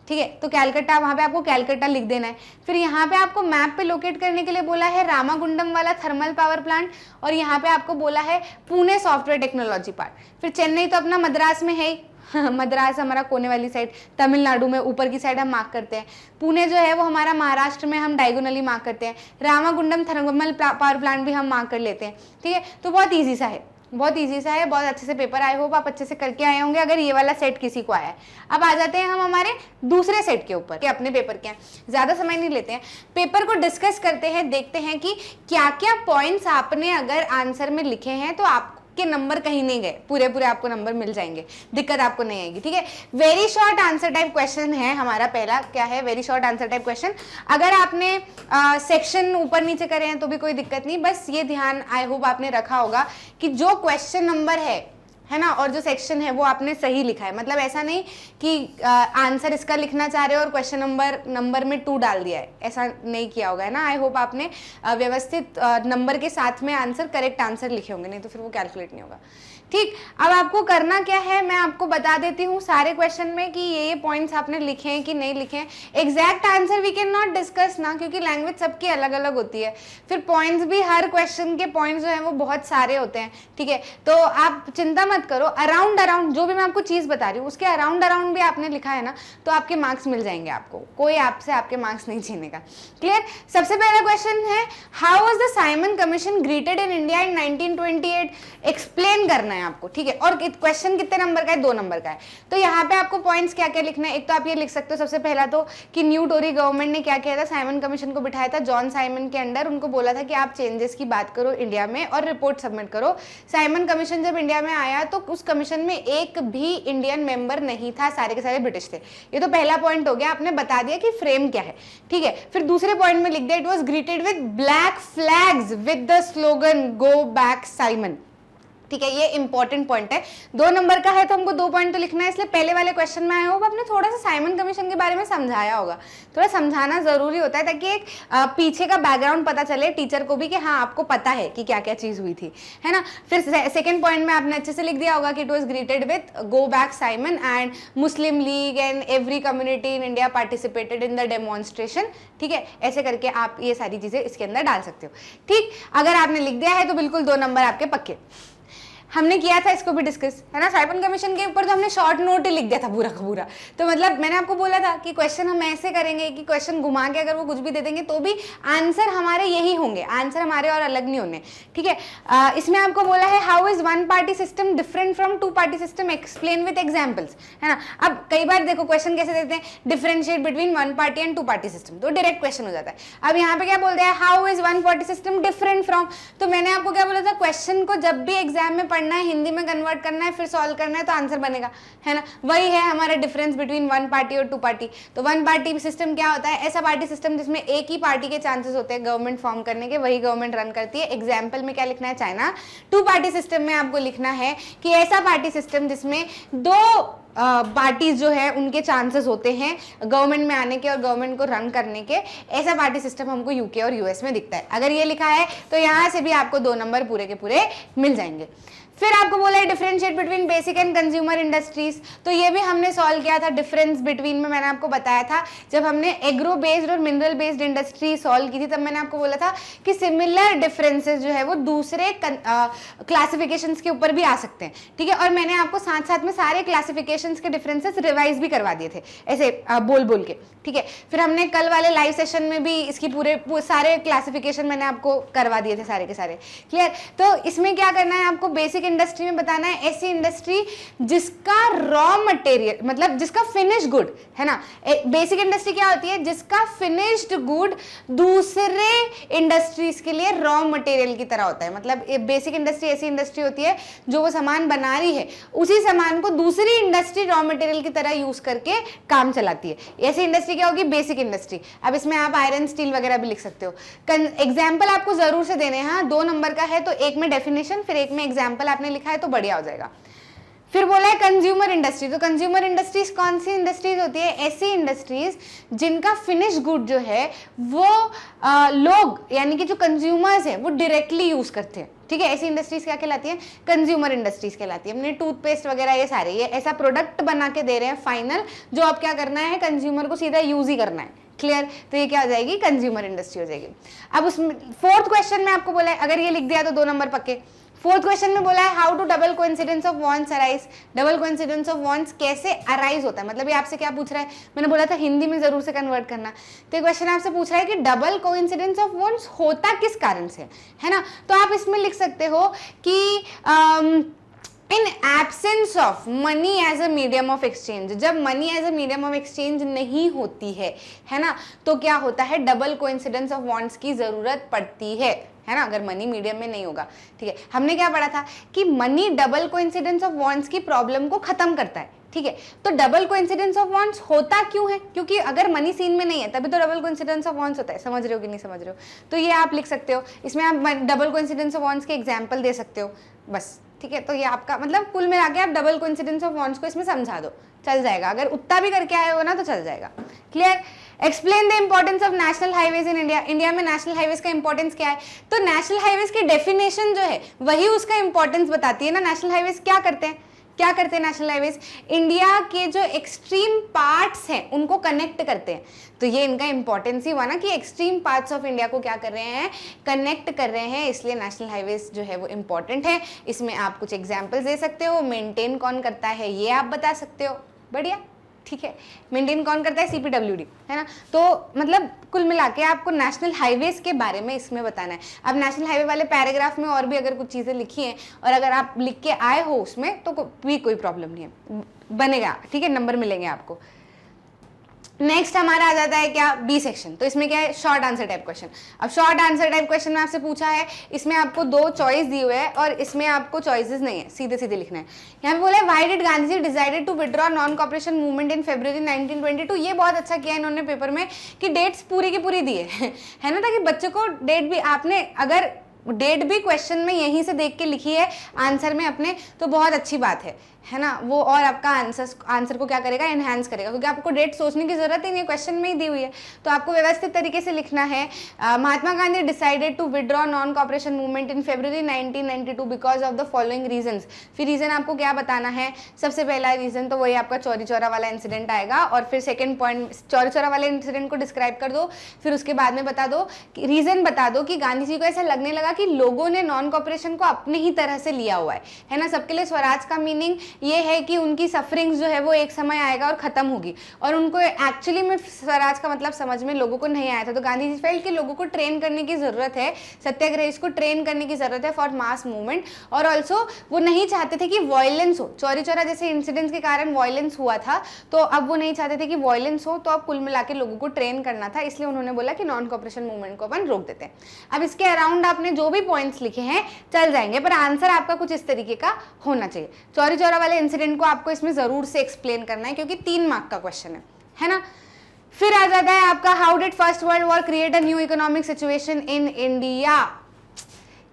ठीक है। तो कैलकाटा, वहाँ पे आपको कैलकाटा लिख देना है। फिर यहाँ पे आपको मैप पे लोकेट करने के लिए बोला है रामागुंडम वाला थर्मल पावर प्लांट, और यहाँ पे आपको बोला है पुणे सॉफ्टवेयर टेक्नोलॉजी पार्क। फिर चेन्नई तो अपना मद्रास में है ही, मद्रास हमारा कोने वाली साइड, तमिलनाडु में ऊपर की साइड हम मार्क करते हैं। पुणे जो है वो हमारा महाराष्ट्र में हम डायगोनली मार्क करते हैं। रामागुंडम थर्मल पावर प्लांट भी हम मार्क कर लेते हैं, ठीक है। तो बहुत ईजी सा है, बहुत ईजी सा है, बहुत अच्छे से पेपर आए हो, आप अच्छे से करके आए होंगे अगर ये वाला सेट किसी को आया है। अब आ जाते हैं हम हमारे दूसरे सेट के ऊपर, कि अपने पेपर के हैं, ज़्यादा समय नहीं लेते हैं, पेपर को डिस्कस करते हैं, देखते हैं कि क्या क्या पॉइंट्स आपने अगर आंसर में लिखे हैं तो आप के नंबर कहीं नहीं गए, पूरे पूरे आपको नंबर मिल जाएंगे, दिक्कत आपको नहीं आएगी, ठीक है। Very short answer type question है हमारा पहला, क्या है, very short answer type question. अगर आपने सेक्शन ऊपर नीचे करे हैं तो भी कोई दिक्कत नहीं, बस ये ध्यान आई होप आपने रखा होगा कि जो क्वेश्चन नंबर है ना, और जो सेक्शन है वो आपने सही लिखा है। मतलब ऐसा नहीं कि आंसर इसका लिखना चाह रहे हो और क्वेश्चन नंबर में 2 डाल दिया है, ऐसा नहीं किया होगा, है ना। आई होप आपने व्यवस्थित नंबर के साथ में आंसर, करेक्ट आंसर लिखे होंगे, नहीं तो फिर वो कैलकुलेट नहीं होगा, ठीक। अब आपको करना क्या है, मैं आपको बता देती हूँ सारे क्वेश्चन में कि ये पॉइंट्स आपने लिखे हैं कि नहीं लिखे हैं। Exact answer we can not discuss ना, क्योंकि लैंग्वेज सबकी अलग अलग होती है। फिर पॉइंट्स भी, हर क्वेश्चन के पॉइंट्स जो है वो बहुत सारे होते हैं, ठीक है। तो आप चिंता मत मत करो, अराउंड अराउंड जो भी मैं आपको चीज बता रही हूँ उसके अराउंड अराउंड भी आपने लिखा है ना तो आपके मार्क्स मिल जाएंगे आपको, कोई आपसे आपके मार्क्स नहीं छीनेगा। क्लियर। सबसे पहला क्वेश्चन है how was the Simon commission greeted in India in 1928, explain करना है आपको, ठीक है। और क्वेश्चन कितने नंबर का है, 2 नंबर का है। तो यहाँ पे आपको पॉइंट्स क्या क्या लिखना है, एक तो आप ये लिख सकते हो सबसे पहला तो कि न्यू टोरी गवर्नमेंट ने क्या किया था, साइमन कमीशन को बिठाया था जॉन साइमन के अंडर, उनको बोला था कि आप चेंजेस की बात करो इंडिया में और रिपोर्ट सबमिट करो। साइमन कमीशन जब इंडिया में आया तो उस कमीशन में एक भी इंडियन मेंबर नहीं था, सारे के सारे ब्रिटिश थे। ये तो पहला पॉइंट हो गया, आपने बता दिया कि फ्रेम क्या है, ठीक है। फिर दूसरे पॉइंट में लिख दिया it was greeted with black flags with the slogan go back Simon, ठीक है। ये इंपॉर्टेंट पॉइंट है, 2 नंबर का है तो हमको 2 पॉइंट तो लिखना है, इसलिए पहले वाले क्वेश्चन में आया होगा आपने थोड़ा सा साइमन कमीशन के बारे में समझाया होगा, थोड़ा समझाना जरूरी होता है ताकि एक पीछे का बैकग्राउंड पता चले टीचर को भी कि हाँ आपको पता है कि क्या क्या चीज हुई थी, है ना। फिर सेकंड पॉइंट में आपने अच्छे से लिख दिया होगा कि it was greeted with go back Simon and Muslim league and every community in India participated in the demonstration, ठीक है। ऐसे करके आप ये सारी चीजें इसके अंदर डाल सकते हो, ठीक। अगर आपने लिख दिया है तो बिल्कुल 2 नंबर आपके पक्के। हमने किया था इसको भी डिस्कस, है ना, साइमन कमीशन के ऊपर तो हमने शॉर्ट नोट ही लिख दिया था पूरा का पूरा। तो मतलब मैंने आपको बोला था कि क्वेश्चन हम ऐसे करेंगे कि क्वेश्चन घुमा के अगर वो कुछ भी दे देंगे तो भी आंसर हमारे यही होंगे, आंसर हमारे और अलग नहीं होने, ठीक है। इसमें आपको बोला है how is one party system different from 2 party system, explain with examples, है ना। अब कई बार देखो क्वेश्चन कैसे देते हैं, differentiate between 1 party and 2 party system, तो डायरेक्ट क्वेश्चन हो जाता है। अब यहाँ पे क्या बोलते हैं how is 1 party system different from, तो मैंने आपको क्या बोला था, क्वेश्चन को जब भी एग्जाम में पढ़ना है हिंदी में कन्वर्ट करना है फिर सॉल्व करना है तो आंसर बनेगा, है ना। वही है हमारा डिफरेंस बिटवीन 1 पार्टी और 2 पार्टी। तो 1 पार्टी सिस्टम क्या होता है, ऐसा पार्टी सिस्टम जिसमें एक ही पार्टी के चांसेस होते हैं गवर्नमेंट फॉर्म करने के, वही गवर्नमेंट रन करती है। एग्जाम्पल में क्या लिखना है, चाइना। 2 पार्टी सिस्टम में आपको लिखना है कि ऐसा पार्टी सिस्टम जिसमें 2 पार्टीज जो है उनके चांसेस होते हैं गवर्नमेंट में आने के और गवर्नमेंट को रन करने के, ऐसा पार्टी सिस्टम हमको यूके और यूएस में दिखता है। अगर ये लिखा है तो यहाँ से भी आपको 2 नंबर पूरे के पूरे मिल जाएंगे। फिर आपको बोला है differentiate between basic and consumer industries, तो ये भी हमने सॉल्व किया था। डिफरेंस बिटवीन में मैंने आपको बताया था जब हमने एग्रो बेस्ड और मिनरल बेस्ड इंडस्ट्री सॉल्व की थी, तब मैंने आपको बोला था कि सिमिलर डिफरेंसेस जो है वो दूसरे क्लासिफिकेशंस के ऊपर भी आ सकते हैं, ठीक है। और मैंने आपको साथ साथ में सारे क्लासिफिकेशंस के डिफरेंसेस रिवाइज भी करवा दिए थे ऐसे बोल बोल के, ठीक है। फिर हमने कल वाले लाइव सेशन में भी इसकी पूरे सारे क्लासिफिकेशन मैंने आपको करवा दिए थे सारे के सारे, क्लियर। तो इसमें क्या करना है आपको, बेसिक इंडस्ट्री में बताना है ऐसी इंडस्ट्री जिसका रॉ मटेरियल मतलब जिसका फिनिश गुड, है ना। बेसिक इंडस्ट्री क्या होती है, जिसका फिनिश्ड गुड दूसरे इंडस्ट्रीज के लिए रॉ मटेरियल की तरह होता है। मतलब बेसिक इंडस्ट्री ऐसी इंडस्ट्री होती है जो वो सामान बना रही है उसी सामान को दूसरी इंडस्ट्री रॉ मटेरियल की तरह यूज करके काम चलाती है, ऐसी इंडस्ट्री क्या होगी, बेसिक इंडस्ट्री। अब इसमें आप आयरन स्टील वगैरह भी लिख सकते हो। एग्जाम्पल आपको जरूर से देने हैं, हाँ 2 नंबर का है तो एक में डेफिनेशन फिर एक में एग्जाम्पल आपने लिखा है तो बढ़िया हो जाएगा। फिर बोला है कंज्यूमर इंडस्ट्री, तो कंज्यूमर इंडस्ट्रीज कौन सी इंडस्ट्रीज होती है, ऐसी इंडस्ट्रीज जिनका फिनिश गुड जो है वो लोग यानी कि जो कंज्यूमर्स हैं वो डायरेक्टली यूज करते हैं, ठीक है। ऐसी इंडस्ट्रीज क्या कहलाती है, कंज्यूमर इंडस्ट्रीज कहलाती है। हमने टूथपेस्ट वगैरह ये सारे ये ऐसा प्रोडक्ट बना के दे रहे हैं फाइनल, जो अब क्या करना है कंज्यूमर को सीधा यूज ही करना है, क्लियर। तो ये क्या हो जाएगी, कंज्यूमर इंडस्ट्री हो जाएगी। अब उसमें 4th क्वेश्चन में आपको बोला है, अगर ये लिख दिया तो 2 नंबर पक्के। 4th क्वेश्चन में बोला है how to double coincidence of wants arise, double coincidence of wants कैसे अराइज होता है, मतलब ये आपसे क्या पूछ रहा है, मैंने बोला था हिंदी में जरूर से कन्वर्ट करना। तो क्वेश्चन आपसे पूछ रहा है कि डबल कोइंसिडेंस ऑफ वॉन्ट्स होता किस कारण से, है ना। तो आप इसमें लिख सकते हो कि in absence of money as a medium of exchange, जब money as a medium of exchange नहीं होती है ना, तो क्या होता है डबल कोइंसिडेंस ऑफ वॉन्ट्स की जरूरत पड़ती है ना। अगर मनी मीडियम में नहीं होगा, ठीक है। हमने क्या पढ़ा था कि money double coincidence of wants की प्रॉब्लम को खत्म करता है, ठीक है। तो डबल कोइंसिडेंस ऑफ वॉन्ट्स होता क्यों है, क्योंकि अगर मनी सीन में नहीं है तभी तो डबल कोइंसिडेंस ऑफ वॉन्ट्स होता है, समझ रहे हो कि नहीं समझ रहे हो। तो ये आप लिख सकते हो, इसमें आप डबल कोइंसिडेंस ऑफ वॉन्ट्स के एग्जाम्पल दे सकते हो बस, ठीक है। तो ये आपका मतलब कुल मिला के आप डबल कोइंसिडेंस ऑफ वॉन्ट्स को इसमें समझा दो, चल जाएगा। अगर उतना भी करके आए हो ना तो चल जाएगा, clear. Explain the importance of national highways in India, India में नेशनल हाईवेज का इंपॉर्टेंस क्या है। तो नेशनल हाईवेज की डेफिनेशन जो है वही उसका इंपॉर्टेंस बताती है ना। नेशनल हाईवेज क्या करते हैं, क्या करते हैं नेशनल हाईवेज? इंडिया के जो एक्सट्रीम पार्ट्स हैं उनको कनेक्ट करते हैं। तो ये इनका इंपॉर्टेंस ही हुआ ना कि एक्सट्रीम पार्ट्स ऑफ इंडिया को क्या कर रहे हैं, कनेक्ट कर रहे हैं, इसलिए नेशनल हाईवेज जो है वो इंपॉर्टेंट है। इसमें आप कुछ एग्जाम्पल्स दे सकते हो, मेंटेन कौन करता है ये आप बता सकते हो, बढ़िया, ठीक है। मेंटेन कौन करता है? CPWD, है ना। तो मतलब कुल मिला के आपको नेशनल हाईवेज के बारे में इसमें बताना है। अब नेशनल हाईवे वाले पैराग्राफ में और भी अगर कुछ चीज़ें लिखी हैं और अगर आप लिख के आए हो उसमें तो भी कोई प्रॉब्लम नहीं है, बनेगा, ठीक है, नंबर मिलेंगे आपको। नेक्स्ट हमारा आ जाता है क्या? B section. तो इसमें क्या है? Short answer type question. अब शॉर्ट आंसर टाइप क्वेश्चन में आपसे पूछा है, इसमें आपको 2 चॉइस दी हुए है और इसमें आपको चॉइसेस नहीं है, सीधे सीधे लिखना है। यहाँ पे बोला है why did Gandhi ji decided to withdraw non cooperation movement in February 1922। ये बहुत अच्छा किया इन्होंने पेपर में कि डेट्स पूरी की पूरी दी है ना, ताकि बच्चों को डेट भी, आपने अगर डेट भी क्वेश्चन में यहीं से देख के लिखी है आंसर में अपने, तो बहुत अच्छी बात है ना, वो और आपका आंसर को क्या करेगा? एनहांस करेगा, क्योंकि आपको डेट सोचने की जरूरत ही नहीं है, क्वेश्चन में ही दी हुई है। तो आपको व्यवस्थित तरीके से लिखना है Mahatma Gandhi decided to withdraw non cooperation movement in February 1992 because of the following reasons. फिर रीजन आपको क्या बताना है? सबसे पहला रीजन तो वही आपका चौरी चौरा वाला इंसिडेंट आएगा, और फिर सेकंड पॉइंट चौरी चौरा वाले इंसिडेंट को डिस्क्राइब कर दो, फिर उसके बाद में बता दो, रीजन बता दो कि गांधी जी को ऐसा लगने लगा कि लोगों ने नॉन कॉपरेशन को अपने ही तरह से लिया हुआ है ना। सबके लिए स्वराज का मीनिंग ये है कि उनकी सफरिंग्स जो है वो एक समय आएगा और खत्म होगी, और उनको एक्चुअली में स्वराज का मतलब समझ में लोगों को नहीं आया था। तो गांधी जी फेल्ट कि लोगों को ट्रेन करने की जरूरत है, सत्याग्रह को ट्रेन करने की जरूरत है फॉर मास मूवमेंट, और ऑल्सो वो नहीं चाहते थे कि वॉयलेंस हो। चौरी चौरा जैसे इंसिडेंट्स के कारण वॉयलेंस हुआ था, तो अब वो नहीं चाहते थे कि वॉयलेंस हो, तो अब कुल मिला के लोगों को ट्रेन करना था, इसलिए उन्होंने बोला कि नॉन कॉपरेशन मूवमेंट को अपन रोक देते हैं। अब इसके अराउंड आपने जो भी पॉइंट्स लिखे हैं चल जाएंगे, पर आंसर आपका कुछ इस तरीके का होना चाहिए। चौरी चौरा वाले इंसिडेंट को आपको इसमें जरूर से एक्सप्लेन करना है, क्योंकि 3 मार्क का क्वेश्चन है ना। फिर आ जाता है आपका how did first world war create a new economic situation in India.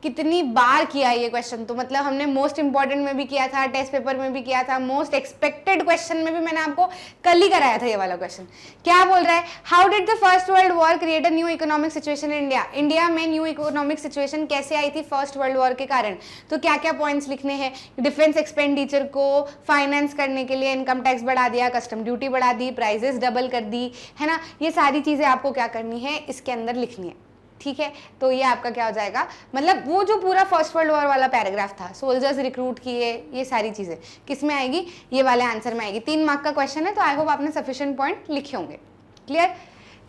कितनी बार किया ये क्वेश्चन, तो मतलब हमने मोस्ट इंपॉर्टेंट में भी किया था, टेस्ट पेपर में भी किया था, मोस्ट एक्सपेक्टेड क्वेश्चन में भी मैंने आपको कल ही कराया था ये वाला क्वेश्चन। क्या बोल रहा है? How did the first world war create a new economic situation in India. India में न्यू इकोनॉमिक सिचुएशन कैसे आई थी फर्स्ट वर्ल्ड वॉर के कारण? तो क्या क्या पॉइंट्स लिखने हैं? डिफेंस एक्सपेंडिचर को फाइनेंस करने के लिए इनकम टैक्स बढ़ा दिया, कस्टम ड्यूटी बढ़ा दी, प्राइजेस डबल कर दी, है ना। ये सारी चीजें आपको क्या करनी है, इसके अंदर लिखनी है, ठीक है। तो ये आपका क्या हो जाएगा, मतलब वो जो पूरा फर्स्ट वर्ल्ड वॉर वाला पैराग्राफ था, सोल्जर्स रिक्रूट किए, ये सारी चीजें किस में आएगी? ये वाले आंसर में आएगी। 3 मार्क का क्वेश्चन है, तो आई होप आपने सफिशिएंट पॉइंट लिखे होंगे। क्लियर।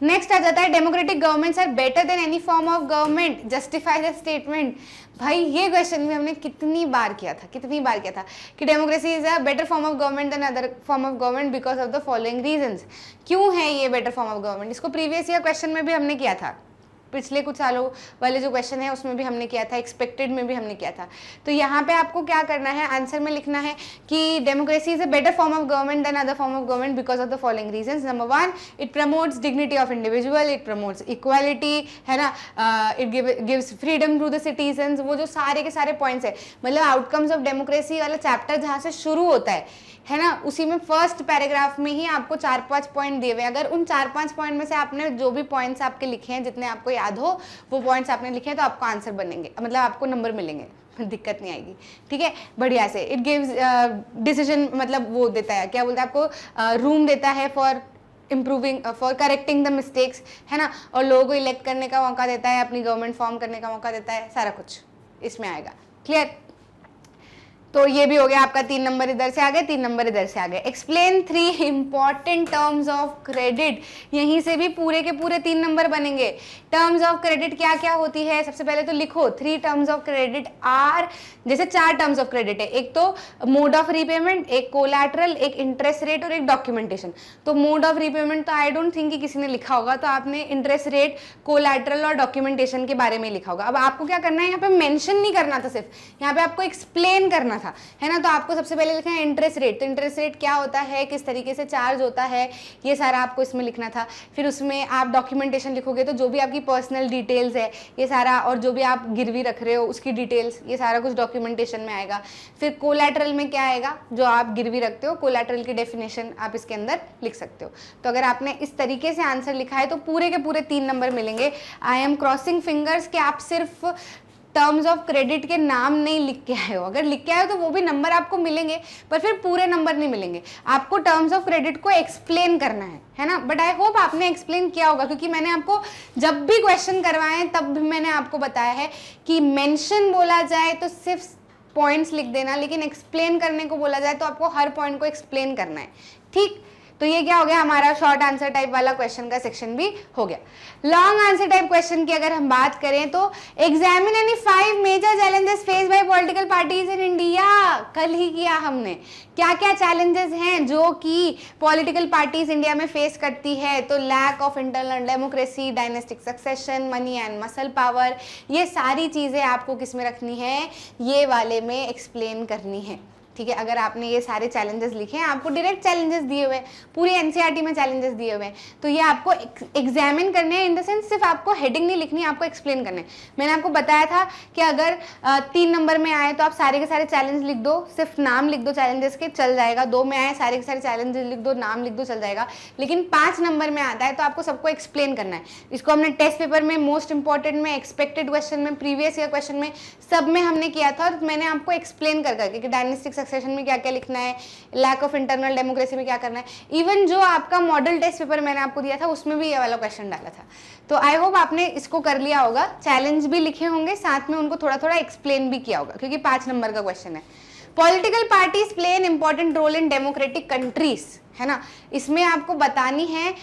नेक्स्ट आ जाता है democratic governments are better than any form of government, justify the statement. भाई ये क्वेश्चन भी हमने कितनी बार किया था कि democracy is a better form of government than other form of government because of the following reasons. क्यों है ये बेटर फॉर्म ऑफ गवर्नमेंट? इसको प्रीवियस ईयर क्वेश्चन में भी हमने किया था, पिछले कुछ सालों वाले जो क्वेश्चन है उसमें भी हमने किया था, एक्सपेक्टेड में भी हमने किया था। तो यहाँ पे आपको क्या करना है, आंसर में लिखना है कि democracy is a better form of government than other form of government because of the following reasons. Number 1, it promotes dignity of individual, it promotes equality, है ना, it gives freedom to the citizens. वो जो सारे के सारे points है, मतलब outcomes of democracy वाला चैप्टर जहाँ से शुरू होता है ना, उसी में फर्स्ट पैराग्राफ में ही आपको 4-5 पॉइंट दिए हुए। अगर उन 4-5 पॉइंट में से आपने जो भी पॉइंट्स आपके लिखे हैं, जितने आपको याद हो वो पॉइंट्स आपने लिखे हैं, तो आपको आंसर बनेंगे, मतलब आपको नंबर मिलेंगे, दिक्कत नहीं आएगी, ठीक है, बढ़िया से। इट गिव्स डिसीजन, मतलब वो देता है, क्या बोलता है, आपको रूम देता है for improving, for correcting the mistakes, है ना, और लोगों को इलेक्ट करने का मौका देता है, अपनी गवर्नमेंट फॉर्म करने का मौका देता है, सारा कुछ इसमें आएगा। क्लियर। तो ये भी हो गया आपका 3 नंबर इधर से आ गए, 3 नंबर इधर से आ गए। Explain 3 important terms of credit, यहीं से भी पूरे के पूरे 3 नंबर बनेंगे। टर्म्स ऑफ क्रेडिट क्या क्या होती है, सबसे पहले तो लिखो 3 टर्म्स ऑफ क्रेडिट आर, जैसे 4 टर्म्स ऑफ क्रेडिट है, एक तो मोड ऑफ रीपेमेंट, एक कोलैटरल, एक इंटरेस्ट रेट और एक डॉक्यूमेंटेशन। तो मोड ऑफ रीपेमेंट तो आई डोंट थिंक कि किसी ने लिखा होगा, तो आपने इंटरेस्ट रेट, कोलैटरल और डॉक्यूमेंटेशन के बारे में लिखा होगा। अब आपको क्या करना है, यहाँ पे मेंशन नहीं करना था, सिर्फ यहाँ पे आपको एक्सप्लेन करना था, है ना। तो आपको सबसे पहले लिखना है इंटरेस्ट रेट। तो इंटरेस्ट रेट क्या होता है, किस तरीके से चार्ज होता है, ये सारा आपको इसमें लिखना था। फिर उसमें आप डॉक्यूमेंटेशन लिखोगे, तो जो भी आपकी पर्सनल डिटेल्स है ये सारा, और जो भी आप गिरवी रख रहे हो उसकी डिटेल्स, ये सारा कुछ डॉक्यूमेंटेशन में आएगा। फिर कोलैटरल में क्या आएगा, जो आप गिरवी रखते हो, कोलैटरल की डेफिनेशन आप इसके अंदर लिख सकते हो। तो अगर आपने इस तरीके से आंसर लिखा है तो पूरे के पूरे 3 नंबर मिलेंगे। आई एम क्रॉसिंग फिंगर्स कि आप सिर्फ टर्म्स ऑफ क्रेडिट के नाम नहीं लिख के आए हो। अगर लिख के आए हो तो वो भी नंबर आपको मिलेंगे, पर फिर पूरे नंबर नहीं मिलेंगे। आपको टर्म्स ऑफ क्रेडिट को एक्सप्लेन करना है ना। बट आई होप आपने एक्सप्लेन किया होगा, क्योंकि मैंने आपको जब भी क्वेश्चन करवाए हैं तब भी मैंने आपको बताया है कि मेंशन बोला जाए तो सिर्फ पॉइंट्स लिख देना, लेकिन एक्सप्लेन करने को बोला जाए तो आपको हर पॉइंट को एक्सप्लेन करना है। ठीक, तो ये क्या हो गया, हमारा शॉर्ट आंसर टाइप वाला क्वेश्चन का सेक्शन भी हो गया। लॉन्ग आंसर टाइप क्वेश्चन की अगर हम बात करें तो examine any 5 major challenges face by political parties in India. कल ही किया हमने, क्या क्या चैलेंजेस हैं जो कि पॉलिटिकल पार्टीज इंडिया में फेस करती है। तो lack of internal democracy, dynastic succession, money and muscle power, ये सारी चीजें आपको किस में रखनी है, ये वाले में एक्सप्लेन करनी है। ठीक है, अगर आपने ये सारे चैलेंजेस लिखे हैं, आपको डायरेक्ट चैलेंजेस दिए हुए हैं, पूरी एनसीईआरटी में चैलेंजेस दिए हुए हैं, तो ये आपको एग्जामिन करने हैं। इन द सेंस सिर्फ आपको हेडिंग नहीं लिखनी, आपको एक्सप्लेन करने हैं। मैंने आपको बताया था कि अगर 3 नंबर में आए तो आप सारे के सारे चैलेंज लिख दो, सिर्फ नाम लिख दो चैलेंजेस के, चल जाएगा। 2 में आए सारे के सारे चैलेंजेस लिख दो, नाम लिख दो, चल जाएगा। लेकिन 5 नंबर में आता है तो आपको सबको एक्सप्लेन करना है। इसको हमने टेस्ट पेपर में, मोस्ट इंपॉर्टेंट में, एक्सपेक्टेड क्वेश्चन में, प्रीवियस ईयर क्वेश्चन में, सब में हमने किया था। और मैंने आपको एक्सप्लेन कर करके कि डायनेस्टिक सक्सेशन में क्या क्या लिखना है, लैक ऑफ इंटरनल डेमोक्रेसी में क्या करना है। इवन जो आपका मॉडल टेस्ट पेपर मैंने आपको दिया था उसमें भी ये वाला क्वेश्चन डाला था। तो आई होप आपने इसको कर लिया होगा, चैलेंज भी लिखे होंगे, साथ में उनको थोड़ा थोड़ा एक्सप्लेन भी किया होगा, क्योंकि 5 नंबर का क्वेश्चन है। Political parties play an important role in democratic countries, है ना। इसमें आपको बतानी है,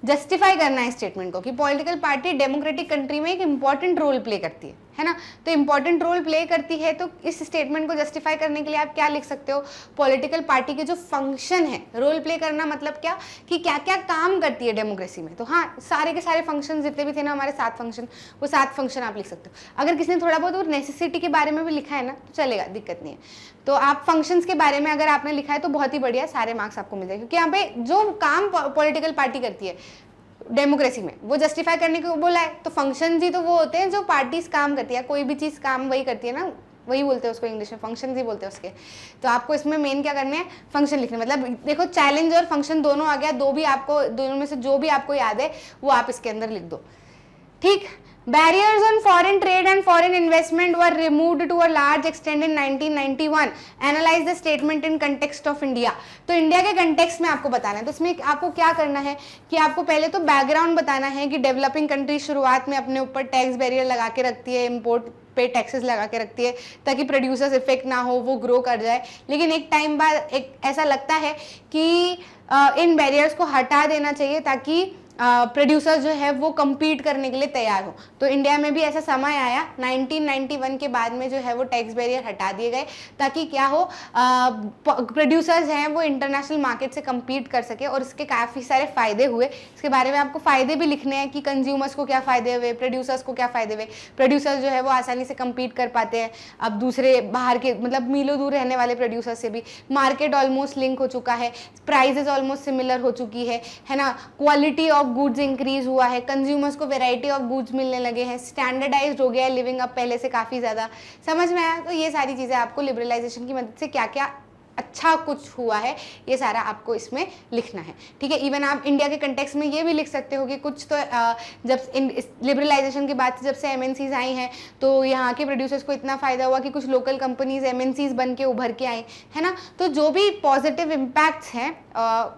जस्टिफाई करना है स्टेटमेंट को कि पॉलिटिकल पार्टी डेमोक्रेटिक कंट्री में एक इंपॉर्टेंट रोल प्ले करती है ना। तो इंपॉर्टेंट रोल प्ले करती है, तो इस स्टेटमेंट को जस्टिफाई करने के लिए आप क्या लिख सकते हो, पॉलिटिकल पार्टी के जो फंक्शन है, रोल प्ले करना मतलब क्या कि क्या क्या काम करती है डेमोक्रेसी में। तो हाँ, सारे के सारे फंक्शन जितने भी थे ना हमारे 7 फंक्शन, वो 7 फंक्शन आप लिख सकते हो। अगर किसी ने थोड़ा बहुत नेसेसिटी के बारे में भी लिखा है ना तो चलेगा, दिक्कत नहीं है। तो आप फंक्शंस के बारे में अगर आपने लिखा है तो बहुत ही बढ़िया, सारे मार्क्स आपको मिल जाएंगे, क्योंकि यहाँ पे जो काम पॉलिटिकल पार्टी करती है डेमोक्रेसी में वो जस्टिफाई करने को बोला है। तो फंक्शंस ही तो वो होते हैं जो पार्टीज काम करती है, कोई भी चीज काम वही करती है ना, वही बोलते हैं उसको इंग्लिश में, फंक्शंस ही बोलते हैं उसके। तो आपको इसमें मेन क्या करना है, फंक्शन लिखने। मतलब देखो चैलेंज और फंक्शन दोनों आ गया, दोनों में से जो भी आपको याद है वो आप इसके अंदर लिख दो। ठीक, Barriers on foreign trade and foreign investment were removed to a large extent in 1991. Analyze the statement in context of India. तो इंडिया के कंटेक्स्ट में आपको बताना है। तो इसमें आपको क्या करना है कि आपको पहले तो बैकग्राउंड बताना है कि डेवलपिंग कंट्री शुरुआत में अपने ऊपर टैक्स बैरियर लगा के रखती है, इम्पोर्ट पे टैक्सेस लगा के रखती है ताकि प्रोड्यूसर्स इफेक्ट ना हो, वो ग्रो कर जाए। लेकिन एक टाइम बाद एक ऐसा लगता है कि इन बैरियर्स को हटा देना चाहिए ताकि प्रोड्यूसर जो है वो compete करने के लिए तैयार हो। तो इंडिया में भी ऐसा समय आया 1991 के बाद में जो है वो टैक्स बैरियर हटा दिए गए ताकि क्या हो, प्रोड्यूसर्स हैं वो इंटरनेशनल मार्केट से compete कर सके। और इसके काफ़ी सारे फायदे हुए, इसके बारे में आपको फायदे भी लिखने हैं कि कंज्यूमर्स को क्या फायदे हुए, प्रोड्यूसर्स को क्या फायदे हुए। प्रोड्यूसर्स जो है वो आसानी से compete कर पाते हैं अब दूसरे बाहर के, मतलब मीलों दूर रहने वाले प्रोड्यूसर से भी। मार्केट ऑलमोस्ट लिंक हो चुका है, प्राइजेस ऑलमोस्ट सिमिलर हो चुकी है ना। क्वालिटी ऑफ गुड्स इंक्रीज हुआ है, कंज्यूमर्स को वैरायटी ऑफ गुड्स मिलने लगे हैं, स्टैंडर्डाइज्ड हो गया है लिविंग अब पहले से काफ़ी ज़्यादा। समझ में आया। तो ये सारी चीज़ें आपको लिबरलाइजेशन की मदद से क्या क्या अच्छा कुछ हुआ है ये सारा आपको इसमें लिखना है। ठीक है, इवन आप इंडिया के कंटेक्स्ट में ये भी लिख सकते हो कि कुछ तो जब लिबरलाइजेशन के बाद जब से एमएनसीज आई हैं तो यहाँ के प्रोड्यूसर्स को इतना फ़ायदा हुआ कि कुछ लोकल कंपनीज एमएनसीज बन के उभर के आई, है ना। तो जो भी पॉजिटिव इम्पैक्ट्स हैं,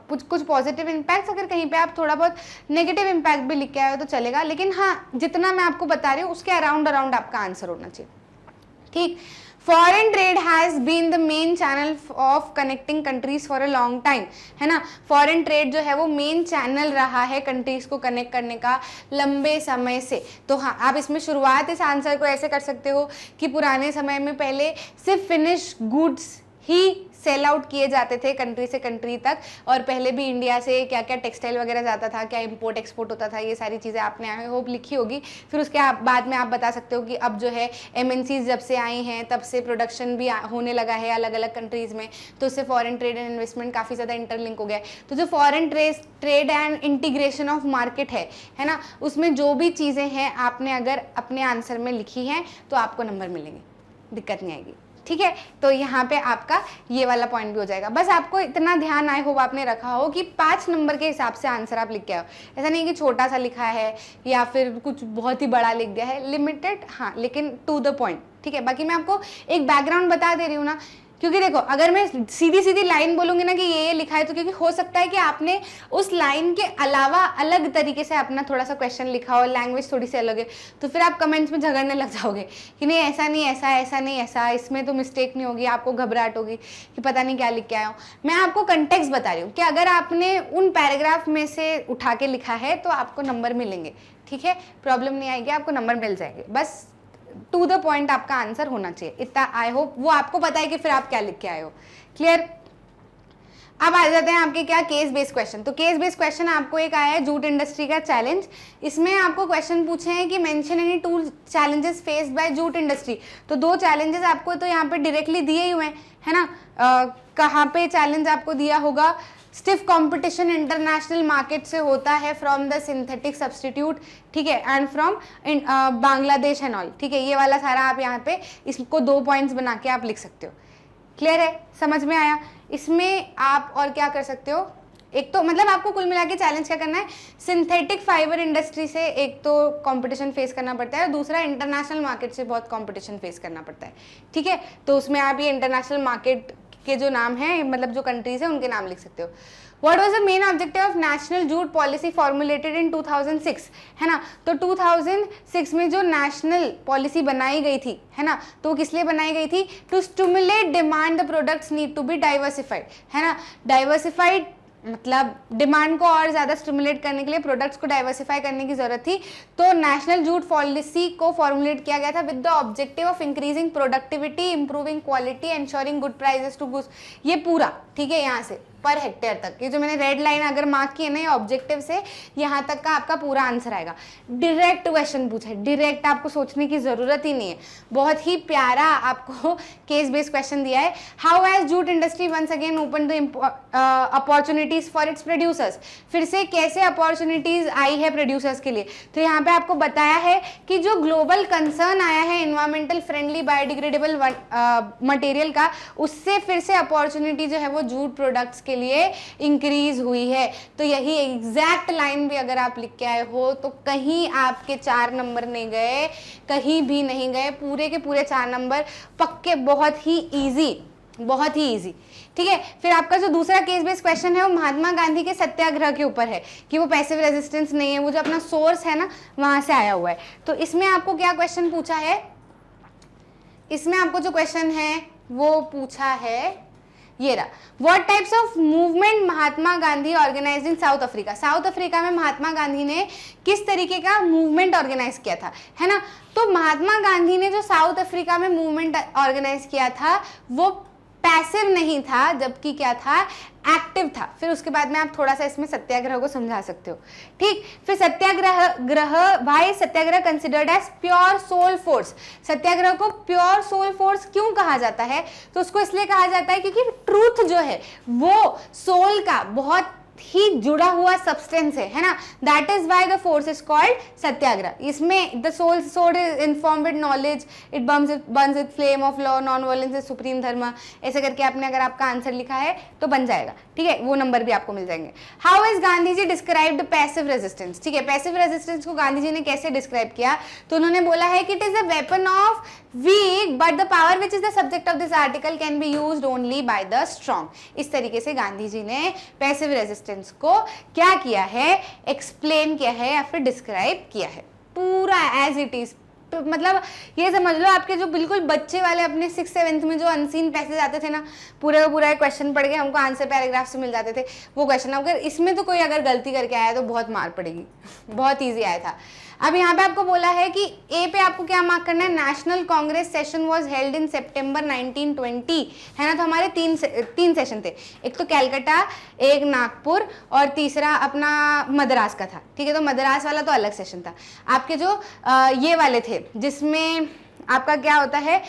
कुछ पॉजिटिव इम्पैक्ट्स, अगर कहीं पे आप थोड़ा बहुत नेगेटिव इम्पैक्ट भी लिख के आए हो तो चलेगा, लेकिन हाँ जितना मैं आपको बता रही हूँ उसके अराउंड आपका आंसर होना चाहिए। ठीक, foreign trade has been the main channel of connecting countries for a long time, है ना। फॉरेन ट्रेड जो है वो मेन चैनल रहा है कंट्रीज को कनेक्ट करने का लंबे समय से। तो हाँ, आप इसमें शुरुआत इस आंसर को ऐसे कर सकते हो कि पुराने समय में पहले सिर्फ फिनिश गुड्स ही सेल आउट किए जाते थे कंट्री से कंट्री तक, और पहले भी इंडिया से क्या क्या टेक्सटाइल वगैरह जाता था, क्या इंपोर्ट एक्सपोर्ट होता था, ये सारी चीज़ें आपने आई होप लिखी होगी। फिर उसके बाद में आप बता सकते हो कि अब जो है एमएनसीज जब से आई हैं तब से प्रोडक्शन भी होने लगा है अलग अलग कंट्रीज़ में, तो उससे फॉरेन ट्रेड एंड इन्वेस्टमेंट काफ़ी ज़्यादा इंटरलिंक हो गया है। तो जो foreign trade and integration of market है ना, उसमें जो भी चीज़ें हैं आपने अगर अपने आंसर में लिखी हैं तो आपको नंबर मिलेंगे, दिक्कत नहीं आएगी। ठीक है, तो यहाँ पे आपका ये वाला पॉइंट भी हो जाएगा। बस आपको इतना ध्यान आए हो, आपने रखा हो कि 5 नंबर के हिसाब से आंसर आप लिख के आओ। ऐसा नहीं कि छोटा सा लिखा है या फिर कुछ बहुत ही बड़ा लिख दिया है, लिमिटेड हाँ, लेकिन टू द पॉइंट। ठीक है, बाकी मैं आपको एक बैकग्राउंड बता दे रही हूँ ना, क्योंकि देखो अगर मैं सीधी सीधी लाइन बोलूंगी ना कि ये लिखा है, तो क्योंकि हो सकता है कि आपने उस लाइन के अलावा अलग तरीके से अपना थोड़ा सा क्वेश्चन लिखा हो, लैंग्वेज थोड़ी सी अलग है, तो फिर आप कमेंट्स में झगड़ने लग जाओगे कि नहीं ऐसा नहीं, ऐसा ऐसा नहीं, ऐसा इसमें तो मिस्टेक नहीं होगी, आपको घबराहट होगी कि पता नहीं क्या लिख के आया हूँ। मैं आपको कंटेक्स्ट बता रही हूँ कि अगर आपने उन पैराग्राफ में से उठा के लिखा है तो आपको नंबर मिलेंगे। ठीक है, प्रॉब्लम नहीं आएगी, आपको नंबर मिल जाएंगे। बस टू द पॉइंट आपका आंसर होना चाहिए, इतना आई होप वो आपको पता है कि फिर आप क्या लिख के आए हो। क्लियर? अब आ जाते हैं आपके क्या केस बेस्ड क्वेश्चन। तो केस बेस्ड क्वेश्चन आपको एक आया है जूट इंडस्ट्री का चैलेंज। इसमें आपको क्वेश्चन पूछे हैं कि mention any 2 challenges faced by jute industry. तो 2 चैलेंजेस आपको तो यहाँ पे डायरेक्टली दिए ही हुए हैं, है ना। कहाँ पे चैलेंज आपको दिया होगा? स्टिफ कंपटीशन इंटरनेशनल मार्केट से होता है फ्रॉम द सिंथेटिक सब्सटीट्यूट, ठीक है, and from Bangladesh and all. ठीक है, ये वाला सारा आप यहाँ पे इसको 2 पॉइंट्स बना के आप लिख सकते हो। क्लियर है, समझ में आया? इसमें आप और क्या कर सकते हो, एक तो मतलब आपको कुल मिला के चैलेंज क्या करना है, सिंथेटिक फाइबर इंडस्ट्री से एक तो कंपटीशन फेस करना पड़ता है और दूसरा इंटरनेशनल मार्केट से बहुत कंपटीशन फेस करना पड़ता है। ठीक है, तो उसमें आप ये इंटरनेशनल मार्केट के जो नाम है, मतलब जो कंट्रीज है उनके नाम लिख सकते हो। What was the main objective of national jute policy formulated in 2006? है ना, तो 2006 में जो नेशनल पॉलिसी बनाई गई थी, है ना, तो किस लिए बनाई गई थी? To stimulate demand, the products need to be diversified, है ना। डाइवर्सिफाइड मतलब डिमांड को और ज़्यादा स्टिमुलेट करने के लिए प्रोडक्ट्स को डाइवर्सिफाई करने की ज़रूरत थी। तो नेशनल जूट पॉलिसी को फॉर्मुलेट किया गया था with the objective of increasing productivity, improving quality, ensuring good prices to goods. ये पूरा ठीक है, यहाँ से पर हेक्टेयर तक, ये जो मैंने रेड लाइन अगर मार्क की है ना, ये ऑब्जेक्टिव से यहाँ तक का आपका पूरा आंसर आएगा। डायरेक्ट क्वेश्चन पूछा है, डायरेक्ट, आपको सोचने की जरूरत ही नहीं है। बहुत ही प्यारा आपको केस बेस्ड क्वेश्चन दिया है। How has jute industry once again open the opportunities for its producers? फिर से कैसे अपॉर्चुनिटीज आई है प्रोड्यूसर्स के लिए? तो यहाँ पे आपको बताया है कि जो ग्लोबल कंसर्न आया है एनवायरमेंटल फ्रेंडली बायोडिग्रेडेबल मटेरियल का, उससे फिर से अपॉर्चुनिटी जो है वो जूट प्रोडक्ट्स के लिए इंक्रीज हुई है। तो यही एग्जैक्ट लाइन भी अगर आप लिख के आए हो तो कहीं आपके 4 नंबर नहीं गए, कहीं भी नहीं गए, पूरे के पूरे 4 नंबर पक्के। बहुत ही इजी, बहुत ही इजी। ठीक है, फिर आपका जो दूसरा केस बेस्ड क्वेश्चन है वो महात्मा गांधी के सत्याग्रह के ऊपर है कि वो पैसिव रेजिस्टेंस नहीं है, वो जो अपना सोर्स है ना वहां से आया हुआ है। तो इसमें आपको क्या क्वेश्चन पूछा है? इसमें आपको जो क्वेश्चन है वो पूछा है ये रहा, what types of movement Mahatma Gandhi organized in South Africa? South Africa में महात्मा गांधी ने किस तरीके का मूवमेंट ऑर्गेनाइज किया था, है ना। तो महात्मा गांधी ने जो साउथ अफ्रीका में मूवमेंट ऑर्गेनाइज किया था वो पैसिव नहीं था, जबकि क्या था, एक्टिव था। फिर उसके बाद में आप थोड़ा सा इसमें सत्याग्रह को समझा सकते हो। ठीक, फिर satyagraha why satyagraha considered as pure soul force? Satyagraha को प्योर सोल फोर्स क्यों कहा जाता है? तो उसको इसलिए कहा जाता है क्योंकि ट्रूथ जो है वो सोल का बहुत ही जुड़ा हुआ सब्सटेंस है ना। That is why the force is called satyagraha. इसमें the soul soul is informed with knowledge, it burns with flame of law, non violence is supreme dharma. ऐसे करके आपने अगर आपका आंसर लिखा है तो बन जाएगा। ठीक है, वो नंबर भी आपको मिल जाएंगे। How is Gandhi ji describe the passive resistance? ठीक है, पैसिव रेजिस्टेंस को गांधी जी ने कैसे डिस्क्राइब किया? तो उन्होंने बोला है कि it is a weapon of weak but the power which is the subject of this article can be used only by the strong. इस तरीके से गांधी जी ने पैसिव रेजिस्टेंस को क्या किया है, एक्सप्लेन किया है या फिर डिस्क्राइब किया है पूरा एज इट इज। मतलब ये समझ लो आपके जो बिल्कुल बच्चे वाले अपने 6th-7th में जो अनसीन पैसेज आते थे ना, पूरे का पूरा क्वेश्चन पढ़ के हमको आंसर पैराग्राफ से मिल जाते थे, वो क्वेश्चन अगर इसमें तो कोई अगर गलती करके आया तो बहुत मार पड़ेगी। बहुत ईजी आया था। अब यहाँ पे आपको बोला है कि ए पे आपको क्या मार्क करना है, national congress session was held in September 1920, है ना। तो हमारे तीन सेशन थे, एक तो कैलकाटा, एक नागपुर और तीसरा अपना मद्रास का था। ठीक है, तो मद्रास वाला तो अलग सेशन था। आपके जो ये वाले थे जिसमें आपका क्या होता है,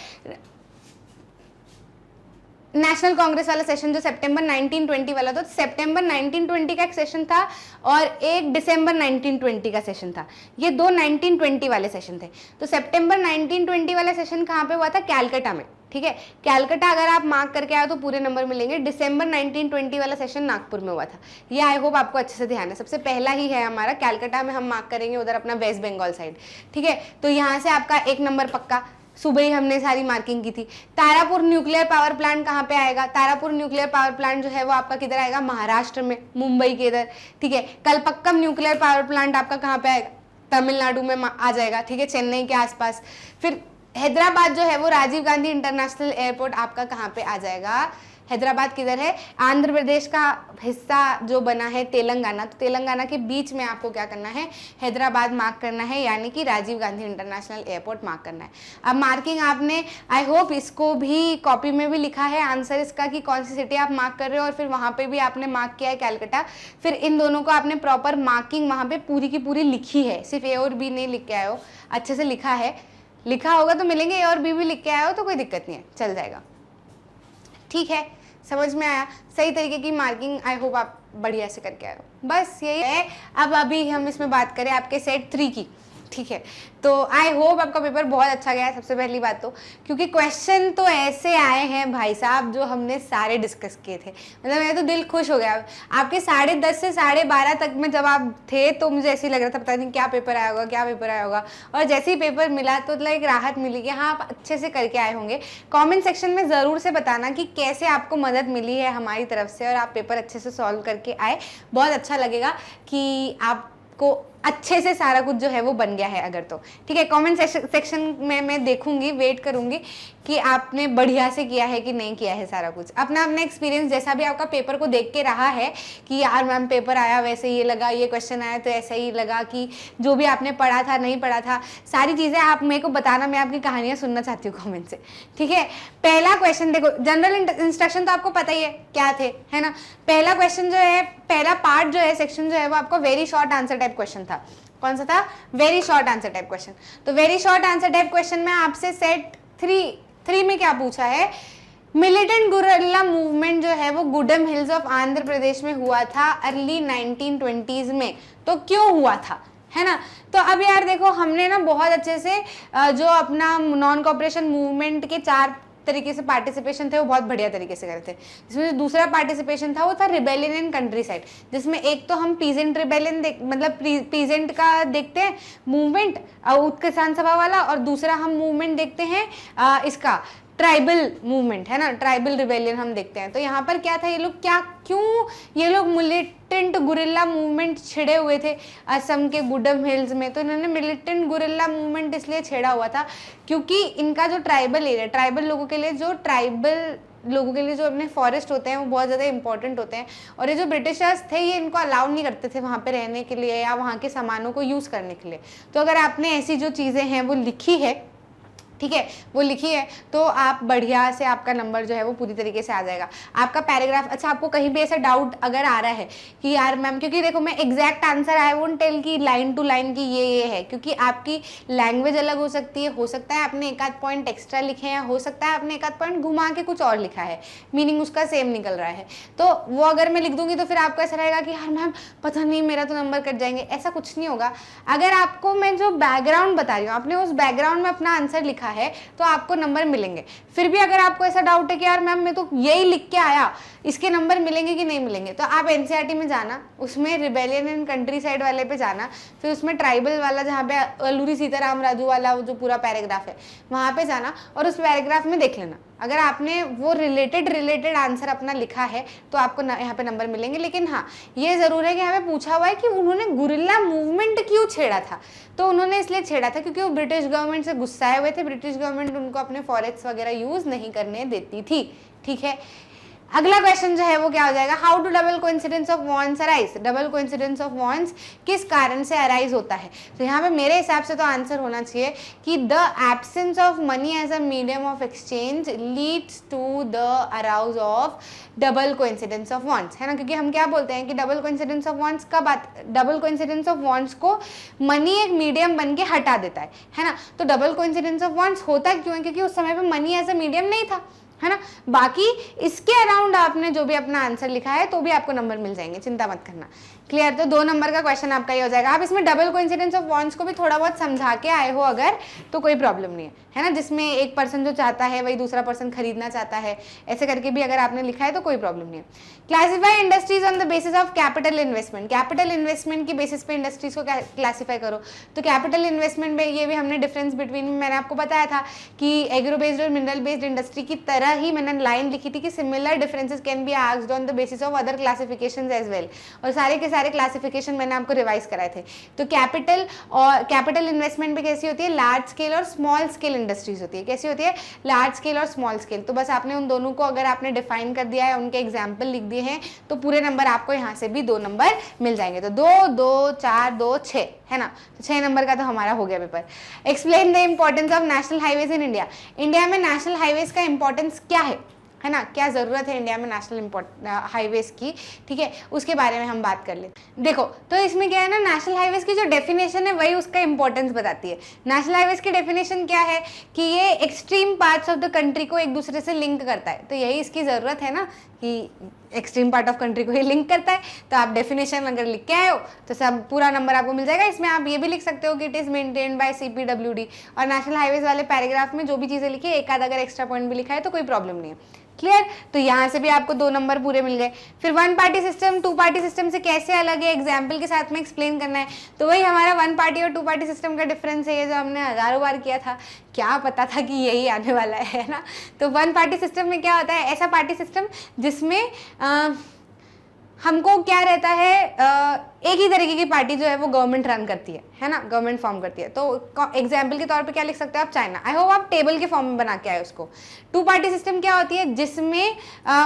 नेशनल कांग्रेस वाला सेशन जो सितंबर 1920 वाला था, तो सितंबर 1920 का एक सेशन था और एक दिसंबर 1920 का सेशन था। ये दो 1920 वाले सेशन थे। तो सितंबर 1920 वाला सेशन कहाँ पे हुआ था, कैलकाटा में। ठीक है। कैलकाटा अगर आप मार्क करके आए तो पूरे नंबर मिलेंगे। दिसंबर 1920 वाला सेशन नागपुर में हुआ था, ये आई होप आपको अच्छे से ध्यान है। सबसे पहला ही है हमारा, कैलकाटा में हम मार्क करेंगे, उधर अपना वेस्ट बंगाल साइड, ठीक है। तो यहाँ से आपका 1 नंबर पक्का, सुबह ही हमने सारी मार्किंग की थी। तारापुर न्यूक्लियर पावर प्लांट कहाँ पे आएगा? तारापुर न्यूक्लियर पावर प्लांट जो है वो आपका किधर आएगा? महाराष्ट्र में, मुंबई के इधर, ठीक है। कलपक्कम न्यूक्लियर पावर प्लांट आपका कहाँ पे आएगा? तमिलनाडु में आ जाएगा, ठीक है, चेन्नई के आसपास। फिर हैदराबाद जो है वो राजीव गांधी इंटरनेशनल एयरपोर्ट आपका कहाँ पे आ जाएगा? हैदराबाद किधर है? आंध्र प्रदेश का हिस्सा जो बना है तेलंगाना, तो तेलंगाना के बीच में आपको क्या करना है? हैदराबाद मार्क करना है, यानी कि Rajiv Gandhi international airport mark करना है। अब मार्किंग आपने, आई होप इसको भी कॉपी में भी लिखा है आंसर इसका कि कौन सी सिटी आप मार्क कर रहे हो, और फिर वहाँ पे भी आपने मार्क किया है कैलकाटा। फिर इन दोनों को आपने प्रॉपर मार्किंग वहाँ पे पूरी की पूरी लिखी है, सिर्फ ए और बी नहीं लिख के आए हो, अच्छे से लिखा है। लिखा होगा तो मिलेंगे, ए और बी भी लिख के आए हो तो कोई दिक्कत नहीं है, चल जाएगा, ठीक है। समझ में आया? सही तरीके की मार्किंग आई होप आप बढ़िया से करके आए हो, बस यही है। अब अभी हम इसमें बात करें आपके सेट 3 की, ठीक है। तो आई होप आपका पेपर बहुत अच्छा गया है, सबसे पहली बात तो, क्योंकि क्वेश्चन तो ऐसे आए हैं भाई साहब जो हमने सारे डिस्कस किए थे, मतलब मेरा तो दिल खुश हो गया। आपके 10:30 से 12:30 तक में जब आप थे तो मुझे ऐसे ही लग रहा था पता नहीं क्या पेपर आया होगा, क्या पेपर आया होगा, और जैसे ही पेपर मिला तो एक राहत मिली कि हाँ आप अच्छे से करके आए होंगे। कॉमेंट सेक्शन में ज़रूर से बताना कि कैसे आपको मदद मिली है हमारी तरफ से और आप पेपर अच्छे से सॉल्व करके आए। बहुत अच्छा लगेगा कि आपको अच्छे से सारा कुछ जो है वो बन गया है अगर तो, ठीक है। कमेंट सेक्शन में मैं देखूंगी, वेट करूंगी कि आपने बढ़िया से किया है कि नहीं किया है सारा कुछ। अपना एक्सपीरियंस जैसा भी आपका पेपर को देख के रहा है कि यार मैम पेपर आया वैसे ये लगा, ये क्वेश्चन आया तो ऐसा ही लगा, कि जो भी आपने पढ़ा था नहीं पढ़ा था, सारी चीज़ें आप मेरे को बताना, मैं आपकी कहानियाँ सुनना चाहती हूँ कॉमेंट से, ठीक है। पहला क्वेश्चन देखो, जनरल इंस्ट्रक्शन तो आपको पता ही है क्या थे, है ना। पहला क्वेश्चन जो है, पहला पार्ट जो है, सेक्शन जो है वो आपको very short answer type question था। कौन सा था? Very short answer type question. तो very short answer type question में आपसे सेट 3 में क्या पूछा है? मिलिटेंट गुरिल्ला मूवमेंट जो है वो गुडम हिल्स ऑफ आंध्र प्रदेश में हुआ था अर्ली 1920s में, तो क्यों हुआ था, है ना। तो अब यार देखो, हमने ना बहुत अच्छे से जो अपना नॉन कॉपरेशन मूवमेंट के 4 तरीके से पार्टिसिपेशन थे वो बहुत बढ़िया तरीके से करते हैं। जिसमें जो दूसरा पार्टिसिपेशन था वो था रिबेलियन इन कंट्री साइड, जिसमें एक तो हम पीजेंट रिबेलियन मतलब पीजेंट का देखते हैं मूवमेंट, उत्किसान सभा वाला, और दूसरा हम मूवमेंट देखते हैं इसका ट्राइबल मूवमेंट, है ना, ट्राइबल रिबेलियन हम देखते हैं। तो यहाँ पर क्या था, ये लोग क्यों ये लोग मिलिटेंट गुरिल्ला मूवमेंट छिड़े हुए थे असम के गुडम हिल्स में। तो इन्होंने मिलिटेंट गुरिल्ला मूवमेंट इसलिए छेड़ा हुआ था क्योंकि इनका जो ट्राइबल एरिया, ट्राइबल लोगों के लिए जो अपने फॉरेस्ट होते हैं वो बहुत ज़्यादा इंपॉर्टेंट होते हैं, और ये जो ब्रिटिशर्स थे ये इनको अलाउ नहीं करते थे वहाँ पे रहने के लिए या वहाँ के सामानों को यूज़ करने के लिए। तो अगर आपने ऐसी जो चीज़ें हैं वो लिखी है, ठीक है, वो लिखी है, तो आप बढ़िया से आपका नंबर जो है वो पूरी तरीके से आ जाएगा। आपका पैराग्राफ, अच्छा आपको कहीं भी ऐसा डाउट अगर आ रहा है कि यार मैम, क्योंकि देखो मैं exact answer I won't tell कि लाइन टू लाइन की ये है, क्योंकि आपकी लैंग्वेज अलग हो सकती है, हो सकता है आपने 1-8 पॉइंट एक्स्ट्रा लिखे हैं, हो सकता है आपने 1-8 पॉइंट घुमा के कुछ और लिखा है, मीनिंग उसका सेम निकल रहा है। तो वो अगर मैं लिख दूंगी तो फिर आपको ऐसा रहेगा कि यार मैम पता नहीं मेरा तो नंबर कट जाएंगे, ऐसा कुछ नहीं होगा। अगर आपको मैं जो बैकग्राउंड बता रही हूँ, आपने उस बैकग्राउंड में अपना आंसर लिखा है तो आपको नंबर मिलेंगे। फिर भी अगर आपको ऐसा डाउट है कि यार मैम मैं तो यही लिख के आया, इसके नंबर मिलेंगे कि नहीं मिलेंगे, तो आप एनसीईआरटी में जाना, उसमें रिबेलियन इन कंट्री साइड वाले पे जाना, फिर उसमें ट्राइबल वाला जहाँ पे अल्लूरी सीताराम राजू वाला जो पूरा पैराग्राफ है वहाँ पे जाना और उस पैराग्राफ में देख लेना। अगर आपने वो रिलेटेड आंसर अपना लिखा है तो आपको यहाँ पे नंबर मिलेंगे। लेकिन हाँ, ये ज़रूर है कि यहाँ पे पूछा हुआ है कि उन्होंने गुरिल्ला मूवमेंट क्यों छेड़ा था। तो उन्होंने इसलिए छेड़ा था क्योंकि वो ब्रिटिश गवर्नमेंट से गुस्साए हुए थे। ब्रिटिश गवर्नमेंट उनको अपने फॉरेस्ट वगैरह यूज़ नहीं करने देती थी, ठीक है। अगला क्वेश्चन जो है वो क्या हो जाएगा, how to double coincidence of wants arise. Double coincidence of wants किस कारण से अराइज होता है। तो यहाँ पे मेरे हिसाब से तो आंसर होना चाहिए कि the absence of money as a medium of exchange leads to the arouse of double coincidence of wants, है ना। क्योंकि हम क्या बोलते हैं कि डबल कोइंसिडेंस ऑफ वॉन्स कब डबल कोइंसिडेंस ऑफ वॉन्स को मनी एक मीडियम बन के हटा देता है ना। तो डबल कोइंसिडेंस ऑफ वॉन्स होता क्यों है, क्योंकि उस समय पे मनी एज अ मीडियम नहीं था, है ना। बाकी इसके अराउंड आपने जो भी अपना आंसर लिखा है तो भी आपको नंबर मिल जाएंगे, चिंता मत करना। क्लियर? तो 2 नंबर का क्वेश्चन आपका ये हो जाएगा। आप इसमें डबल कोइंसिडेंस ऑफ बॉन्ड्स को भी थोड़ा बहुत समझा के आए हो अगर, तो कोई प्रॉब्लम नहीं है ना, जिसमें एक पर्सन जो चाहता है वही दूसरा पर्सन खरीदना चाहता है, ऐसे करके भी अगर आपने लिखा है तो कोई प्रॉब्लम नहीं है। Classify industries on the basis of capital investment, capital investment की बेसिस पे इंडस्ट्रीज को क्लासिफाई करो। तो कैपिटल इन्वेस्टमेंट में ये भी हमने डिफरेंस बिटवीन, मैंने आपको बताया था कि एग्रो बेस्ड और मिनरल बेस्ड इंडस्ट्री की तरह ही मैंने लाइन लिखी थी कि similar differences can be asked on the basis of other classifications as well, और सारे के सारे क्लासिफिकेशन मैंने आपको रिवाइज कराए थे। तो कैपिटल और कैपिटल इन्वेस्टमेंट भी कैसी होती है, लार्ज स्केल और स्मॉल स्केल इंडस्ट्रीज होती है। कैसी होती है, लार्ज स्केल और स्मॉल स्केल। तो बस आपने उन दोनों को अगर आपने डिफाइन कर दिया है, उनके एग्जाम्पल लिख दिए हैं, तो पूरे नंबर आपको यहाँ से भी 2 नंबर मिल जाएंगे। तो 2 2 4 2 6 है ना, तो 6 नंबर का तो हमारा हो गया paper. Explain the importance of national highways in India, India में नेशनल हाईवेज का इंपॉर्टेंस क्या है ना, क्या जरूरत है इंडिया में नेशनल हाईवेज की, ठीक है, उसके बारे में हम बात कर लेते हैं। देखो तो इसमें क्या है ना, नेशनल हाईवेज की जो डेफिनेशन है वही उसका इंपॉर्टेंस बताती है। नेशनल हाईवेज की डेफिनेशन क्या है कि ये extreme parts of the country को एक दूसरे से लिंक करता है, तो यही इसकी जरूरत है ना कि एक्सट्रीम पार्ट ऑफ कंट्री को ही लिंक करता है। तो आप डेफिनेशन अगर लिख के आए हो तो सब पूरा नंबर आपको मिल जाएगा। इसमें आप ये भी लिख सकते हो कि it is maintained by CPWD, और नेशनल हाईवेज वाले पैराग्राफ में जो भी चीजें लिखी है, एक आध अगर एक्स्ट्रा पॉइंट भी लिखा है तो कोई प्रॉब्लम नहीं है। क्लियर? तो यहाँ से भी आपको 2 नंबर पूरे मिल गए। फिर 1 पार्टी सिस्टम 2 पार्टी सिस्टम से कैसे अलग है, एग्जाम्पल के साथ में एक्सप्लेन करना है। तो वही हमारा 1 पार्टी और 2 पार्टी सिस्टम का डिफरेंस है, ये जो हमने हजारों बार किया था, क्या पता था कि यही आने वाला है ना। तो 1 पार्टी सिस्टम में क्या होता है, ऐसा पार्टी सिस्टम जिसमें हमको क्या रहता है, एक ही तरीके की पार्टी जो है वो गवर्नमेंट रन करती है ना, गवर्नमेंट फॉर्म करती है। तो एग्जाम्पल के तौर पे क्या लिख सकते हो आप, चाइना। आई होप आप टेबल के फॉर्म में बना के आए उसको। 2 पार्टी सिस्टम क्या होती है, जिसमें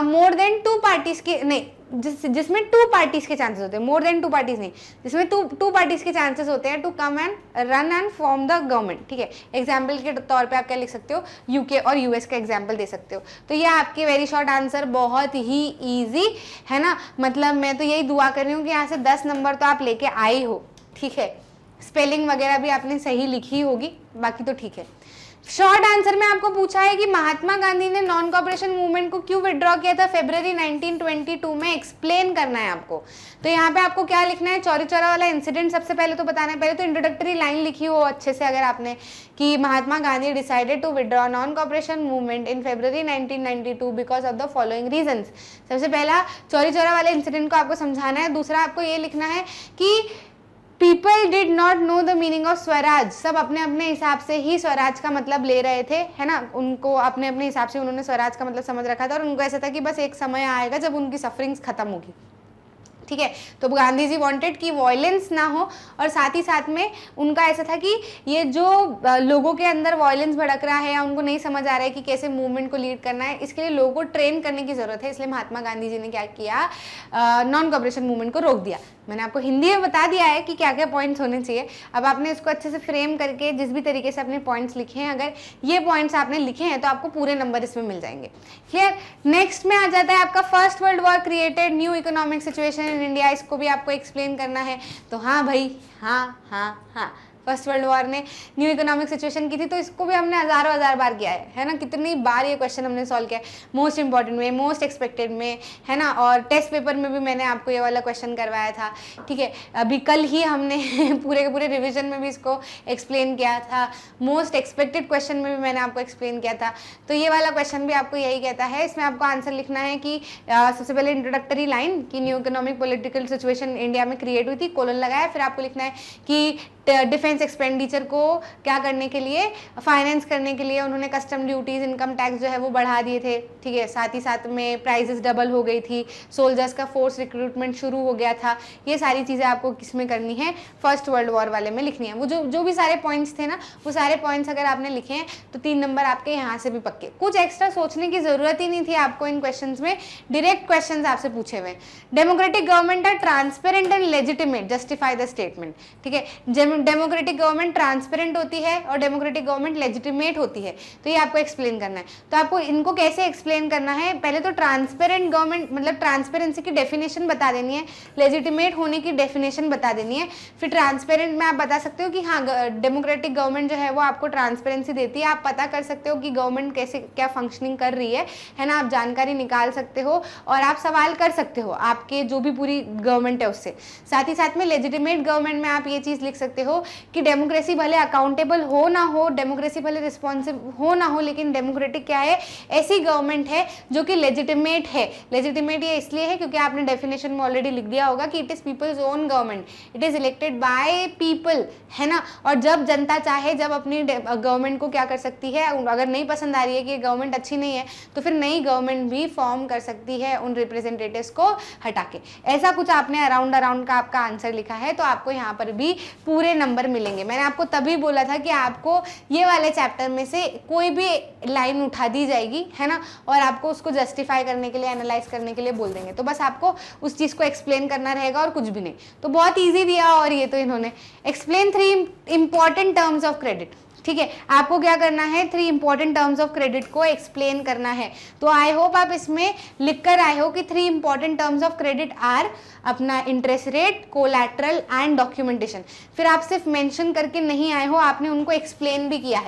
मोर देन 2 पार्टीज के नहीं, जिसमें 2 पार्टीज के चांसेस होते हैं, मोर देन 2 पार्टीज नहीं, जिसमें 2 पार्टीज के चांसेस होते हैं to come and run and form the government, ठीक है। एग्जाम्पल के तौर पे आप क्या लिख सकते हो, यूके और यूएस का एग्जाम्पल दे सकते हो। तो ये आपके वेरी शॉर्ट आंसर, बहुत ही ईजी है ना। मतलब मैं तो यही दुआ कर रही हूँ कि यहाँ से 10 नंबर तो आप लेके आई हो, ठीक है। स्पेलिंग वगैरह भी आपने सही लिखी होगी, बाकी तो ठीक है। शॉर्ट आंसर में आपको पूछा है कि महात्मा गांधी ने नॉन कॉपरेशन मूवमेंट को क्यों विड्रॉ किया था फरवरी 1922 में, एक्सप्लेन करना है आपको। तो यहाँ पे आपको क्या लिखना है, चौरी चौरा वाला इंसिडेंट सबसे पहले तो बताना है। पहले तो इंट्रोडक्टरी लाइन लिखी हो अच्छे से अगर आपने, कि Mahatma Gandhi decided to withdraw non cooperation movement in February 1992 because of the following reasons. सबसे पहला चौरी चौरा वाले इंसिडेंट को आपको समझाना है। दूसरा आपको ये लिखना है कि people did not know the meaning of Swaraj, सब अपने अपने हिसाब से ही स्वराज का मतलब ले रहे थे, है ना। उनको अपने अपने हिसाब से उन्होंने स्वराज का मतलब समझ रखा था, और उनको ऐसा था कि बस एक समय आएगा जब उनकी सफरिंग्स खत्म होगी, ठीक है। तो गांधी जी वांटेड कि वॉयलेंस ना हो, और साथ ही साथ में उनका ऐसा था कि ये जो लोगों के अंदर वॉयलेंस भड़क रहा है या उनको नहीं समझ आ रहा है कि कैसे मूवमेंट को लीड करना है, इसके लिए लोगों को ट्रेन करने की जरूरत है। इसलिए महात्मा गांधी जी ने क्या किया, नॉन कॉपरेशन मूवमेंट को रोक दिया। मैंने आपको हिंदी में बता दिया है कि क्या क्या पॉइंट्स होने चाहिए। अब आपने इसको अच्छे से फ्रेम करके जिस भी तरीके से अपने पॉइंट्स लिखे हैं, अगर ये पॉइंट्स आपने लिखे हैं तो आपको पूरे नंबर इसमें मिल जाएंगे। क्लियर? नेक्स्ट में आ जाता है आपका first world war created new economic situation in India, इसको भी आपको एक्सप्लेन करना है। तो हाँ भाई, हाँ, फर्स्ट वर्ल्ड वॉर ने न्यू इकोनॉमिक सिचुएशन की थी, तो इसको भी हमने हज़ार बार किया है ना। कितनी बार ये क्वेश्चन हमने सॉल्व किया है, मोस्ट इंपॉर्टेंट में, मोस्ट एक्सपेक्टेड में, है ना। और टेस्ट पेपर में भी मैंने आपको ये वाला क्वेश्चन करवाया था, ठीक है। अभी कल ही हमने पूरे के पूरे रिविजन में भी इसको एक्सप्लेन किया था। मोस्ट एक्सपेक्टेड क्वेश्चन में भी मैंने आपको एक्सप्लेन किया था। तो ये वाला क्वेश्चन भी आपको यही कहता है। इसमें आपको आंसर लिखना है कि सबसे पहले इंट्रोडक्टरी लाइन कि new economic political situation India में क्रिएट हुई थी, कोलन लगाया। फिर आपको लिखना है कि डिफेंस एक्सपेंडिचर को क्या करने के लिए, फाइनेंस करने के लिए उन्होंने कस्टम ड्यूटीज, इनकम टैक्स जो है वो बढ़ा दिए थे, ठीक है। साथ ही साथ में प्राइसेस डबल हो गई थी, सोल्जर्स का फोर्स रिक्रूटमेंट शुरू हो गया था। ये सारी चीज़ें आपको किसमें करनी है, फर्स्ट वर्ल्ड वॉर वाले में लिखनी है। वो जो भी सारे पॉइंट्स थे ना, वो सारे पॉइंट्स अगर आपने लिखे हैं तो 3 नंबर आपके यहाँ से भी पक्के। कुछ एक्स्ट्रा सोचने की जरूरत ही नहीं थी आपको इन क्वेश्चन में, डायरेक्ट क्वेश्चन आपसे पूछे हुए। Democratic government are transparent and legitimate, justify the statement, ठीक है। डेमोक्रेटिक डेमोक्रेटिक गवर्नमेंट ट्रांसपेरेंट होती है और डेमोक्रेटिक गवर्नमेंट लेजिटिमेट होती है। तो ये आपको एक्सप्लेन करना है। तो आपको इनको कैसे एक्सप्लेन करना है, पहले तो ट्रांसपेरेंट गवर्नमेंट मतलब ट्रांसपेरेंसी की डेफिनेशन बता देनी है, लेजिटिमेट होने की डेफिनेशन बता देनी है। फिर ट्रांसपेरेंट में आप बता सकते हो कि हाँ डेमोक्रेटिक गवर्नमेंट जो है वो आपको ट्रांसपेरेंसी देती है, आप पता कर सकते हो कि गवर्नमेंट कैसे क्या फंक्शनिंग कर रही है ना, आप जानकारी निकाल सकते हो और आप सवाल कर सकते हो आपके जो भी पूरी गवर्नमेंट है उससे। साथ ही साथ में लेजिटिमेट गवर्नमेंट में आप ये चीज़ लिख सकते हो कि डेमोक्रेसी भले अकाउंटेबल हो ना हो, डेमोक्रेसी भले रिस्पॉन्सिव हो ना हो, लेकिन डेमोक्रेटिक क्या है, ऐसी गवर्नमेंट है जो कि लेजिटिमेट है। लेजिटिमेट ये इसलिए है क्योंकि आपने डेफिनेशन में ऑलरेडी लिख दिया होगा कि it is people's own government, it is elected by people, है ना। और जब जनता चाहे जब अपनी गवर्नमेंट को क्या कर सकती है, अगर नहीं पसंद आ रही है कि ये गवर्नमेंट अच्छी नहीं है तो फिर नई गवर्नमेंट भी फॉर्म कर सकती है उन रिप्रेजेंटेटिव्स को हटा के। ऐसा कुछ आपने अराउंड का आपका आंसर लिखा है तो आपको यहाँ पर भी पूरे नंबर मिलेंगे। मैंने आपको तभी बोला था कि आपको ये वाले चैप्टर में से कोई भी लाइन उठा दी जाएगी, है ना, और आपको उसको जस्टिफाई करने के लिए, एनालाइज करने के लिए बोल देंगे। तो बस आपको उस चीज़ को एक्सप्लेन करना रहेगा और कुछ भी नहीं। तो बहुत ईजी दिया। और ये तो इन्होंने explain 3 important terms of credit, ठीक है, आपको क्या करना है, 3 इंपॉर्टेंट टर्म्स ऑफ क्रेडिट को एक्सप्लेन करना है। तो आई होप आप इसमें लिख कर आए हो कि 3 important terms of credit are अपना interest rate, collateral and documentation. फिर आप सिर्फ मेंशन करके नहीं आए हो, आपने उनको एक्सप्लेन भी किया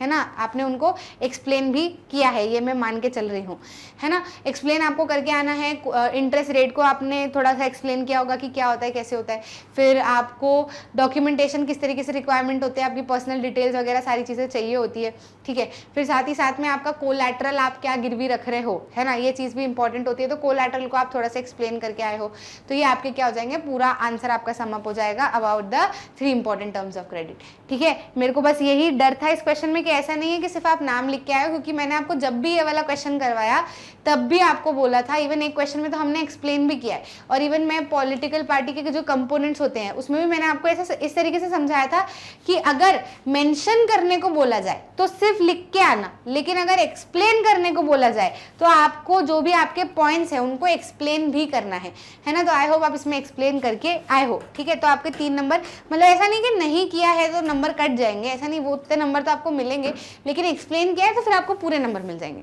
है ना, आपने उनको एक्सप्लेन भी किया है, ये मैं मान के चल रही हूँ, है ना। एक्सप्लेन आपको करके आना है। इंटरेस्ट रेट को आपने थोड़ा सा एक्सप्लेन किया होगा कि क्या होता है, कैसे होता है। फिर आपको डॉक्यूमेंटेशन किस तरीके से रिक्वायरमेंट होते हैं, आपकी पर्सनल डिटेल्स वगैरह सारी चीज़ें चाहिए होती है, ठीक है। फिर साथ ही साथ में आपका कोलैटरल, आप क्या गिरवी रख रहे हो, है ना, ये चीज़ भी इंपॉर्टेंट होती है। तो कोलैटरल को आप थोड़ा सा एक्सप्लेन करके आए हो तो ये आपके क्या हो जाएंगे, पूरा आंसर आपका सम अप हो जाएगा about the 3 important terms of credit, ठीक है। मेरे को बस यही डर था इस क्वेश्चन में कि ऐसा नहीं है कि सिर्फ आप नाम लिख के आए हो, क्योंकि मैंने आपको जब भी ये वाला क्वेश्चन करवाया तब भी आपको बोला था, इवन एक क्वेश्चन में तो हमने एक्सप्लेन भी किया है, और इवन मैं पॉलिटिकल पार्टी के जो कंपोनेंट्स होते हैं उसमें भी मैंने आपको ऐसा इस तरीके से समझाया था कि अगर मेंशन करने को बोला जाए तो सिर्फ लिख के आना, लेकिन अगर एक्सप्लेन करने को बोला जाए तो आपको जो भी आपके पॉइंट्स हैं उनको एक्सप्लेन भी करना है ना। तो आई होप आप इसमें एक्सप्लेन करके आए हो, ठीक है। तो आपके 3 नंबर, मतलब ऐसा नहीं कि नहीं किया है तो नंबर कट जाएंगे, ऐसा नहीं, वो उतने नंबर तो आपको मिलेंगे, लेकिन एक्सप्लेन किया है तो फिर आपको पूरे नंबर मिल जाएंगे,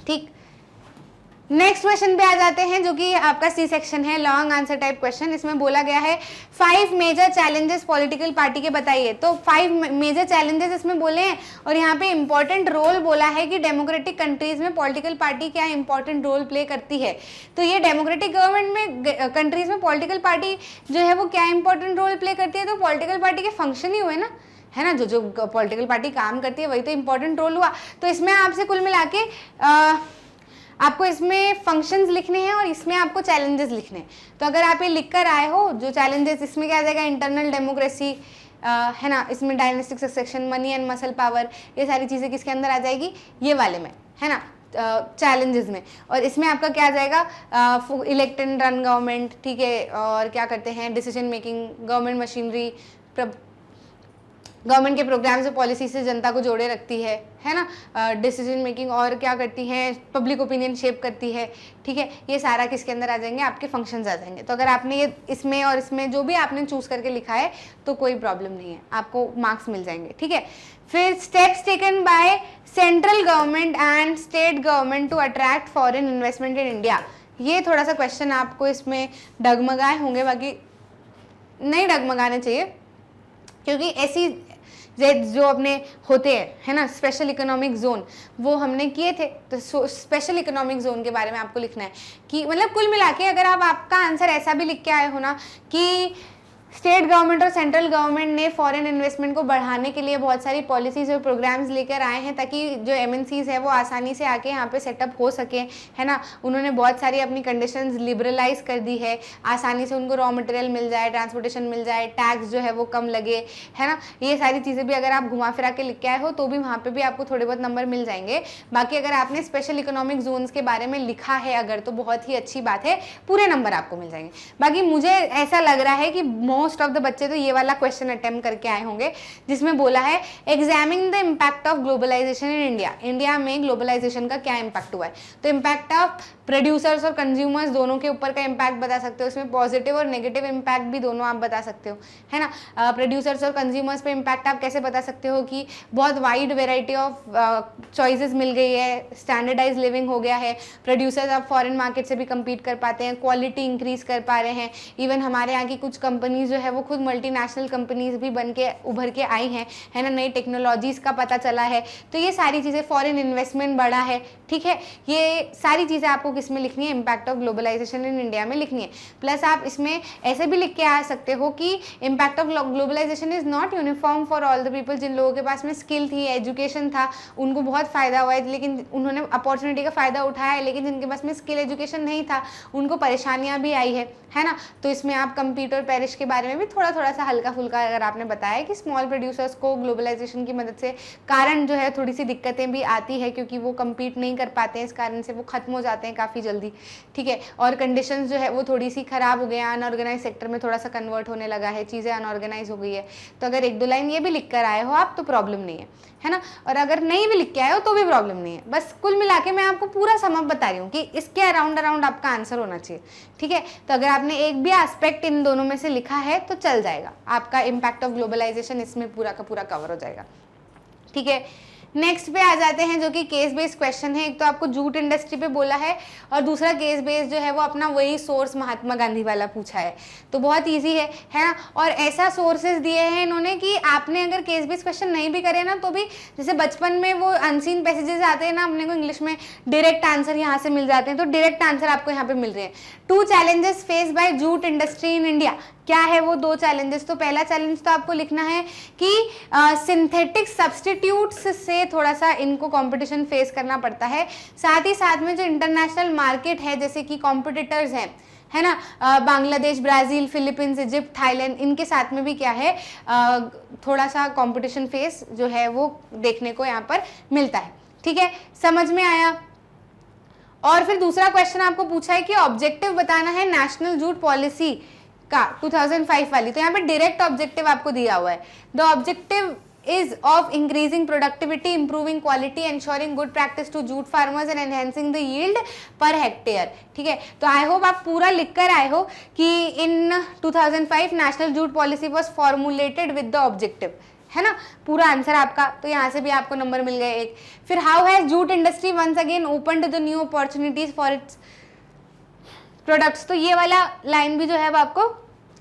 ठीक। नेक्स्ट क्वेश्चन पे आ जाते हैं जो कि आपका सी सेक्शन है, लॉन्ग आंसर टाइप क्वेश्चन। इसमें बोला गया है 5 मेजर चैलेंजेस पॉलिटिकल पार्टी के बताइए। तो 5 मेजर चैलेंजेस इसमें बोले हैं और यहाँ पे इंपॉर्टेंट रोल बोला है कि डेमोक्रेटिक कंट्रीज में पॉलिटिकल पार्टी क्या इंपॉर्टेंट रोल प्ले करती है। तो ये डेमोक्रेटिक गवर्नमेंट में कंट्रीज में पॉलिटिकल पार्टी जो है वो क्या इंपॉर्टेंट रोल प्ले करती है। तो पॉलिटिकल पार्टी के फंक्शन ही हुए ना, है ना, जो पॉलिटिकल पार्टी काम करती है वही तो इंपॉर्टेंट रोल हुआ। तो इसमें आपसे कुल मिला के आपको इसमें फंक्शंस लिखने हैं और इसमें आपको चैलेंजेस लिखने हैं। तो अगर आप ये लिख कर आए हो, जो चैलेंजेस, इसमें क्या आ जाएगा, इंटरनल डेमोक्रेसी, है ना, इसमें dynastic succession, money and muscle power, ये सारी चीज़ें किसके अंदर आ जाएगी, ये वाले में, है ना, चैलेंजेस में। और इसमें आपका क्या आ जाएगा, इलेक्ट एंड रन गवर्नमेंट, ठीक है, और क्या करते हैं, decision making, government machinery, government के प्रोग्राम्स और पॉलिसी से जनता को जोड़े रखती है ना, डिसीजन मेकिंग, और क्या करती हैं, पब्लिक ओपिनियन शेप करती है, ठीक है। ये सारा किसके अंदर आ जाएंगे, आपके फंक्शंस आ जाएंगे। तो अगर आपने ये इसमें और इसमें जो भी आपने चूज करके लिखा है तो कोई प्रॉब्लम नहीं है, आपको मार्क्स मिल जाएंगे, ठीक है। फिर steps taken by central government and state government to attract foreign investment in India. ये थोड़ा सा क्वेश्चन आपको इसमें डगमगाए होंगे, बाकी नहीं डगमगाने चाहिए, क्योंकि ऐसी जो अपने होते हैं, है ना, स्पेशल इकोनॉमिक जोन, वो हमने किए थे। तो स्पेशल इकोनॉमिक जोन के बारे में आपको लिखना है कि मतलब कुल मिला के अगर आप आपका आंसर ऐसा भी लिख के आए हो ना कि स्टेट गवर्नमेंट और सेंट्रल गवर्नमेंट ने फॉरेन इन्वेस्टमेंट को बढ़ाने के लिए बहुत सारी पॉलिसीज और प्रोग्राम्स लेकर आए हैं ताकि जो एमएनसीज है वो आसानी से आके यहाँ पे सेटअप हो सके, है ना। उन्होंने बहुत सारी अपनी कंडीशंस लिबरलाइज कर दी है, आसानी से उनको रॉ मटेरियल मिल जाए, ट्रांसपोर्टेशन मिल जाए, टैक्स जो है वो कम लगे, है ना। ये सारी चीज़ें भी अगर आप घुमा फिरा के लिख के आए हो तो भी वहाँ पर भी आपको थोड़े बहुत नंबर मिल जाएंगे। बाकी अगर आपने स्पेशल इकोनॉमिक जोन्स के बारे में लिखा है अगर, तो बहुत ही अच्छी बात है, पूरे नंबर आपको मिल जाएंगे। बाकी मुझे ऐसा लग रहा है कि मोस्ट ऑफ द बच्चे तो ये वाला क्वेश्चन अटेम्प्ट करके आए होंगे, जिसमें बोला है examine the impact of globalization in India. India में ग्लोबलाइजेशन का क्या इम्पैक्ट हुआ है, तो इम्पैक्ट ऑफ प्रोड्यूसर्स और कंज्यूमर्स दोनों के ऊपर का इम्पैक्ट बता सकते हो, इसमें पॉजिटिव और नेगेटिव इम्पैक्ट भी दोनों आप बता सकते हो, है ना। प्रोड्यूसर्स और कंज्यूमर्स पे इम्पैक्ट आप कैसे बता सकते हो कि बहुत वाइड वेराइटी ऑफ चॉइसेस मिल गई है, स्टैंडर्डाइज लिविंग हो गया है, प्रोड्यूसर्स आप फॉरेन मार्केट से भी compete कर पाते हैं, क्वालिटी इंक्रीज कर पा रहे हैं, इवन हमारे यहाँ की कुछ कंपनीज जो है वो खुद मल्टीनेशनल कंपनीज भी बन के उभर के आई हैं, है ना, नई टेक्नोलॉजीज का पता चला है। तो ये सारी चीज़ें, फॉरेन इन्वेस्टमेंट बढ़ा है, ठीक है, ये सारी चीज़ें आपको किसमें लिखनी है, impact of globalization in India में लिखनी है। प्लस आप इसमें ऐसे भी लिख के आ सकते हो कि impact of globalisation is not uniform for all the people. जिन लोगों के पास में स्किल थी, एजुकेशन था, उनको बहुत फ़ायदा हुआ है, लेकिन उन्होंने अपॉर्चुनिटी का फ़ायदा उठाया है, लेकिन जिनके पास में स्किल एजुकेशन नहीं था उनको परेशानियां भी आई है ना। तो इसमें आप कंपीट और पेरिश के बारे में भी थोड़ा थोड़ा सा हल्का फुल्का अगर आपने बताया कि स्मॉल प्रोड्यूसर्स को ग्लोबलाइजेशन की मदद से कारण जो है थोड़ी सी दिक्कतें भी आती है, क्योंकि वो कंपीट नहीं कर पाते हैं, इस कारण से वो खत्म हो जाते हैं काफ़ी जल्दी, ठीक है। और कंडीशंस जो है वो थोड़ी सी ख़राब हो गए, अनऑर्गेनाइज सेक्टर में थोड़ा सा कन्वर्ट होने लगा है, चीज़ें अनऑर्गेनाइज हो गई है। तो अगर एक दो लाइन ये भी लिख कर आए हो आप तो प्रॉब्लम नहीं है ना। और अगर नहीं भी लिख के आए हो तो भी प्रॉब्लम नहीं है। बस कुल मिला के मैं आपको पूरा समअप बता रही हूँ कि इसके अराउंड आपका आंसर होना चाहिए, ठीक है। तो अगर आपने एक भी एस्पेक्ट इन दोनों में से लिखा है तो चल जाएगा, आपका इम्पैक्ट ऑफ ग्लोबलाइजेशन इसमें पूरा का पूरा कवर हो जाएगा, ठीक है। नेक्स्ट पे आ जाते हैं जो कि केस बेस्ड क्वेश्चन है। एक तो आपको जूट इंडस्ट्री पे बोला है और दूसरा केस बेस्ड जो है वो अपना वही सोर्स महात्मा गांधी वाला पूछा है। तो बहुत इजी है ना। और ऐसा सोर्सेज दिए हैं इन्होंने कि आपने अगर केस बेस्ड क्वेश्चन नहीं भी करे ना तो भी, जैसे बचपन में वो अनसीन पैसेजेस आते हैं ना अपने को इंग्लिश में, डायरेक्ट आंसर यहाँ से मिल जाते हैं, तो डायरेक्ट आंसर आपको यहाँ पे मिल रहे हैं। 2 challenges face bye jute industry in India. क्या है वो 2 चैलेंजेस? तो पहला चैलेंज तो आपको लिखना है कि सिंथेटिक सब्सटीट्यूट्स से थोड़ा सा इनको कंपटीशन फेस करना पड़ता है। साथ ही साथ में जो इंटरनेशनल मार्केट है, जैसे कि कॉम्पिटिटर्स हैं, है ना, Bangladesh, Brazil, Philippines, Egypt, Thailand, इनके साथ में भी क्या है, थोड़ा सा कंपटीशन फेस जो है वो देखने को यहाँ पर मिलता है, ठीक है। समझ में आया? और फिर दूसरा क्वेश्चन आपको पूछा है कि ऑब्जेक्टिव बताना है नेशनल जूट पॉलिसी का 2005 वाली। तो यहाँ पे डायरेक्ट ऑब्जेक्टिव आपको दिया हुआ है, the objective is of increasing productivity, improving quality, ensuring good practice to jute farmers and enhancing the yield per hectare, ठीक है। तो आई होप आप पूरा लिख कर आए हो कि इन 2005 national jute policy was formulated with the objective, है ना, पूरा आंसर आपका। तो यहाँ से भी आपको नंबर मिल गए एक। फिर how has jute industry once again opened the new opportunities for its products. तो ये वाला लाइन भी जो है वो आपको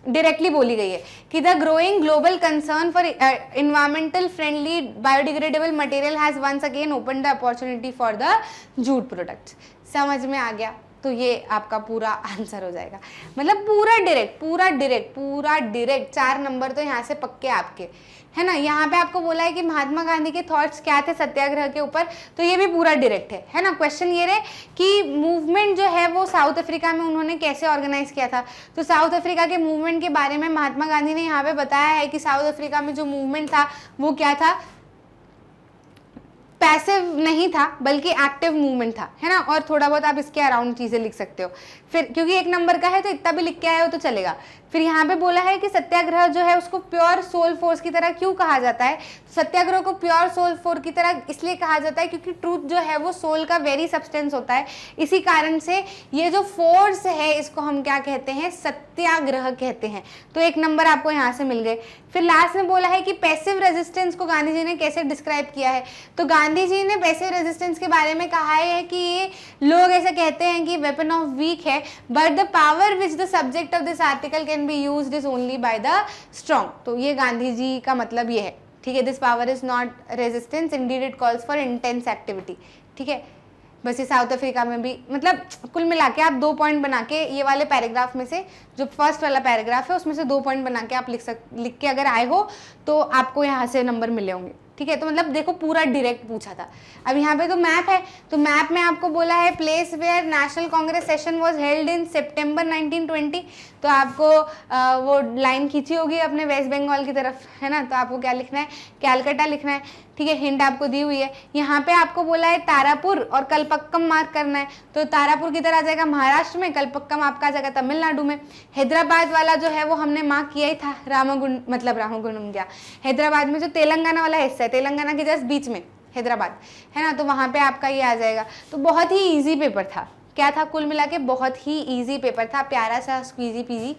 डायरेक्टली बोली गई है कि the growing global concern for environmental friendly biodegradable material has once again open the opportunity for the jute products. समझ में आ गया? तो ये आपका पूरा आंसर हो जाएगा, मतलब पूरा डायरेक्ट 4 नंबर तो यहाँ से पक्के आपके, है ना। यहाँ पे आपको बोला है कि महात्मा गांधी के थॉट्स क्या थे सत्याग्रह के ऊपर, तो ये भी पूरा डायरेक्ट है ना। क्वेश्चन ये रहे कि मूवमेंट जो है वो साउथ अफ्रीका में उन्होंने कैसे ऑर्गेनाइज किया था। तो साउथ अफ्रीका के मूवमेंट के बारे में महात्मा गांधी ने यहाँ पे बताया है कि साउथ अफ्रीका में जो मूवमेंट था वो क्या था, पैसिव नहीं था बल्कि एक्टिव मूवमेंट था, है ना। और थोड़ा बहुत आप इसके अराउंड चीज़ें लिख सकते हो। फिर क्योंकि 1 नंबर का है तो इतना भी लिख के आए हो तो चलेगा। फिर यहाँ पे बोला है कि सत्याग्रह जो है उसको प्योर सोल फोर्स की तरह क्यों कहा जाता है। सत्याग्रह को प्योर सोल फोर्स की तरह इसलिए कहा जाता है क्योंकि ट्रूथ जो है वो सोल का वेरी सब्सटेंस होता है। इसी कारण से ये जो फोर्स है इसको हम क्या कहते हैं, सत्याग्रह कहते हैं। तो 1 नंबर आपको यहाँ से मिल गए। फिर लास्ट में बोला है कि पैसिव रेजिस्टेंस को गांधी जी ने कैसे डिस्क्राइब किया है। तो गांधी जी ने पैसिव रेजिस्टेंस के बारे में कहा है कि ये लोग ऐसे कहते हैं कि वेपन ऑफ वीक है, but the power which the subject of this article can be used is only by the strong. तो ये गांधी जी का मतलब ये है, ठीक है। This power is not resistance, Indeed it calls for intense activity, ठीक है। बस ये साउथ अफ्रीका में भी, मतलब कुल मिला के आप 2 पॉइंट बना के ये वाले पैराग्राफ में से, जो फर्स्ट वाला पैराग्राफ है उसमें से 2 पॉइंट बना के आप लिख के अगर आए हो तो आपको यहाँ से नंबर मिले होंगे, ठीक है। तो मतलब देखो पूरा डायरेक्ट पूछा था। अब यहाँ पे तो मैप है, तो मैप में आपको बोला है place where national congress session was held in September 1920। तो आपको वो लाइन खींची होगी अपने वेस्ट बंगाल की तरफ, है ना। तो आपको क्या लिखना है, कैलकाटा लिखना है, ठीक है, हिंट आपको दी हुई है। यहाँ पे आपको बोला है तारापुर और कलपक्कम मार्क करना है, तो तारापुर किधर आ जाएगा, महाराष्ट्र में, कलपक्कम आपका आ जाएगा तमिलनाडु में। हैदराबाद वाला जो है वो हमने मार्क किया ही था, रामगुंडम गया, हैदराबाद में जो तेलंगाना वाला हिस्सा है, तेलंगाना के जस्ट बीच में हैदराबाद है ना, तो वहाँ पे आपका ये आ जाएगा। तो बहुत ही ईजी पेपर था, क्या था, कुल मिला के बहुत ही ईजी पेपर था, प्यारा सा स्क्वीजी पीजी।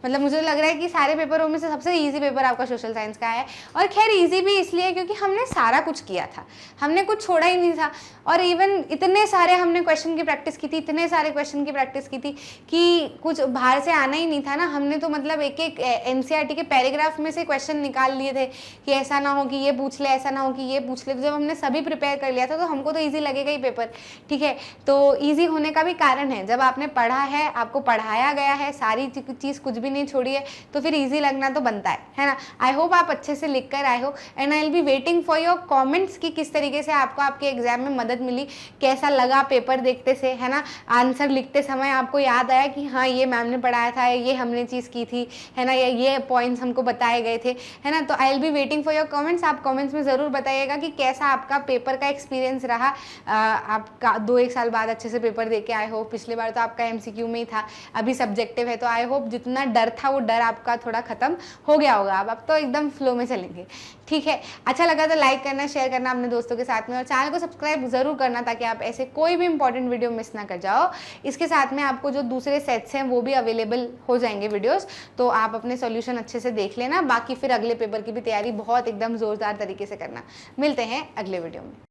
मतलब मुझे लग रहा है कि सारे पेपरों में से सबसे इजी पेपर आपका सोशल साइंस का है। और खैर इजी भी इसलिए क्योंकि हमने सारा कुछ किया था, हमने कुछ छोड़ा ही नहीं था। और इवन इतने सारे हमने क्वेश्चन की प्रैक्टिस की थी, इतने सारे क्वेश्चन की प्रैक्टिस की थी कि कुछ बाहर से आना ही नहीं था ना। हमने तो मतलब एक एक एनसीईआरटी के पैराग्राफ में से क्वेश्चन निकाल लिए थे कि ऐसा ना हो कि ये पूछ ले, ऐसा ना हो कि ये पूछ ले। तो जब हमने सभी प्रिपेयर कर लिया था तो हमको तो ईजी लगेगा ही पेपर, ठीक है। तो ईजी होने का भी कारण है, जब आपने पढ़ा है, आपको पढ़ाया गया है, सारी चीज़ कुछ भी नहीं छोड़ी है, तो फिर इजी लगना तो बनता है ना। आई होप आप अच्छे से लिख कर आए हो, and I will be waiting for your comments कि किस तरीके से आपको आपके एग्जाम में मदद मिली, कैसा लगा पेपर देखते से, है ना। आंसर लिखते समय आपको याद आया कि हाँ ये मैम ने पढ़ाया था, ये हमने चीज़ की थी, है ना, ये पॉइंट्स हमको बताए गए थे, है ना। तो I will be waiting for your comments. आप कमेंट्स में ज़रूर बताइएगा कि कैसा आपका पेपर का एक्सपीरियंस रहा। आपका 2-1 साल बाद अच्छे से पेपर दे के आए हो। पिछली बार तो आपका MCQ में ही था, अभी सब्जेक्टिव है, तो आई होप जितना डर था वो डर आपका थोड़ा खत्म हो गया होगा। अब तो एकदम फ्लो में चलेंगे, ठीक है। अच्छा लगा तो लाइक करना, शेयर करना अपने दोस्तों के साथ में, और चैनल को सब्सक्राइब जरूर करना ताकि आप ऐसे कोई भी इंपॉर्टेंट वीडियो मिस ना कर जाओ। इसके साथ में आपको जो दूसरे सेट्स हैं वो भी अवेलेबल हो जाएंगे वीडियोस, तो आप अपने सॉल्यूशन अच्छे से देख लेना। बाकी फिर अगले पेपर की भी तैयारी बहुत एकदम जोरदार तरीके से करना। मिलते हैं अगले वीडियो में।